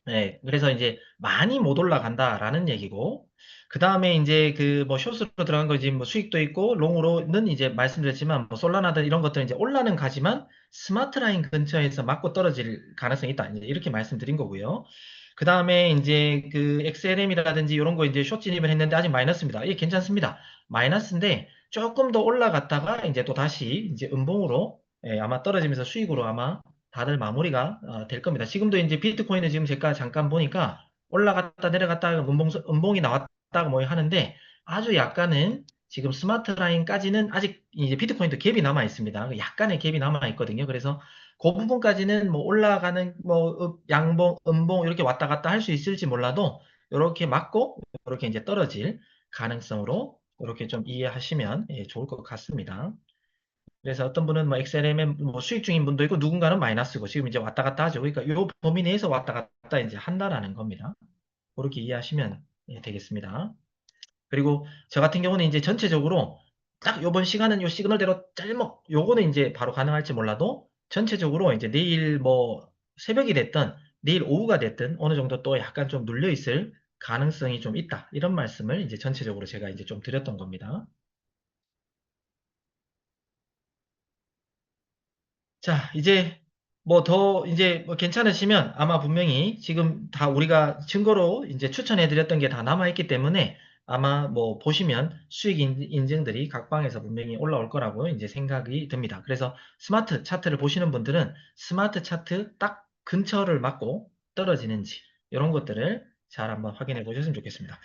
네, 그래서 이제 많이 못 올라간다라는 얘기고, 그 다음에 이제 그 뭐 숏으로 들어간 거지 뭐 수익도 있고, 롱으로는 이제 말씀드렸지만 뭐 솔라나든 이런 것들은 이제 올라는 가지만 스마트 라인 근처에서 맞고 떨어질 가능성이 있다. 이제 이렇게 말씀드린 거고요. 그 다음에 이제 그 XLM이라든지 이런 거 이제 숏 진입을 했는데 아직 마이너스입니다. 이게 괜찮습니다. 마이너스인데 조금 더 올라갔다가 이제 또 다시 이제 음봉으로 아마 떨어지면서 수익으로 아마 다들 마무리가 될 겁니다. 지금도 이제 비트코인은 지금 제가 잠깐 보니까 올라갔다 내려갔다 음봉이 나왔다가 뭐 하는데 아주 약간은 지금 스마트 라인까지는 아직 이제 비트코인도 갭이 남아 있습니다. 약간의 갭이 남아 있거든요. 그래서 그 부분까지는 뭐 올라가는 뭐 양봉, 음봉 이렇게 왔다 갔다 할 수 있을지 몰라도 이렇게 맞고 이렇게 이제 떨어질 가능성으로 이렇게 좀 이해하시면 좋을 것 같습니다. 그래서 어떤 분은 뭐 XLM에 뭐 수익 중인 분도 있고 누군가는 마이너스고 지금 이제 왔다 갔다 하죠. 그러니까 이 범위 내에서 왔다 갔다 이제 한다라는 겁니다. 그렇게 이해하시면 되겠습니다. 그리고 저 같은 경우는 이제 전체적으로 딱 요번 시간은 요 시그널대로 짤먹 요거는 이제 바로 가능할지 몰라도 전체적으로 이제 내일 뭐 새벽이 됐든 내일 오후가 됐든 어느 정도 또 약간 좀 눌려 있을 가능성이 좀 있다. 이런 말씀을 이제 전체적으로 제가 이제 좀 드렸던 겁니다. 자, 이제 뭐 더 이제 뭐 괜찮으시면 아마 분명히 지금 다 우리가 증거로 이제 추천해드렸던 게 다 남아있기 때문에 아마 뭐 보시면 수익 인증들이 각 방에서 분명히 올라올 거라고 이제 생각이 듭니다. 그래서 스마트 차트를 보시는 분들은 스마트 차트 딱 근처를 맞고 떨어지는지 이런 것들을 잘 한번 확인해 보셨으면 좋겠습니다.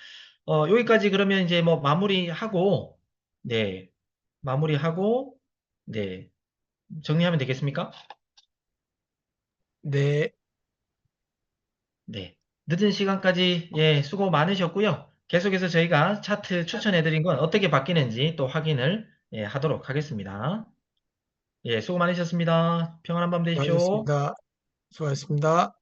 여기까지 그러면 이제 뭐 마무리하고 네, 마무리하고 네, 정리하면 되겠습니까? 네, 네. 늦은 시간까지 수고 많으셨고요. 계속해서 저희가 차트 추천해드린 건 어떻게 바뀌는지 또 확인을 하도록 하겠습니다. 수고 많으셨습니다. 평안한 밤 되십시오. 수고하셨습니다. 수고하셨습니다.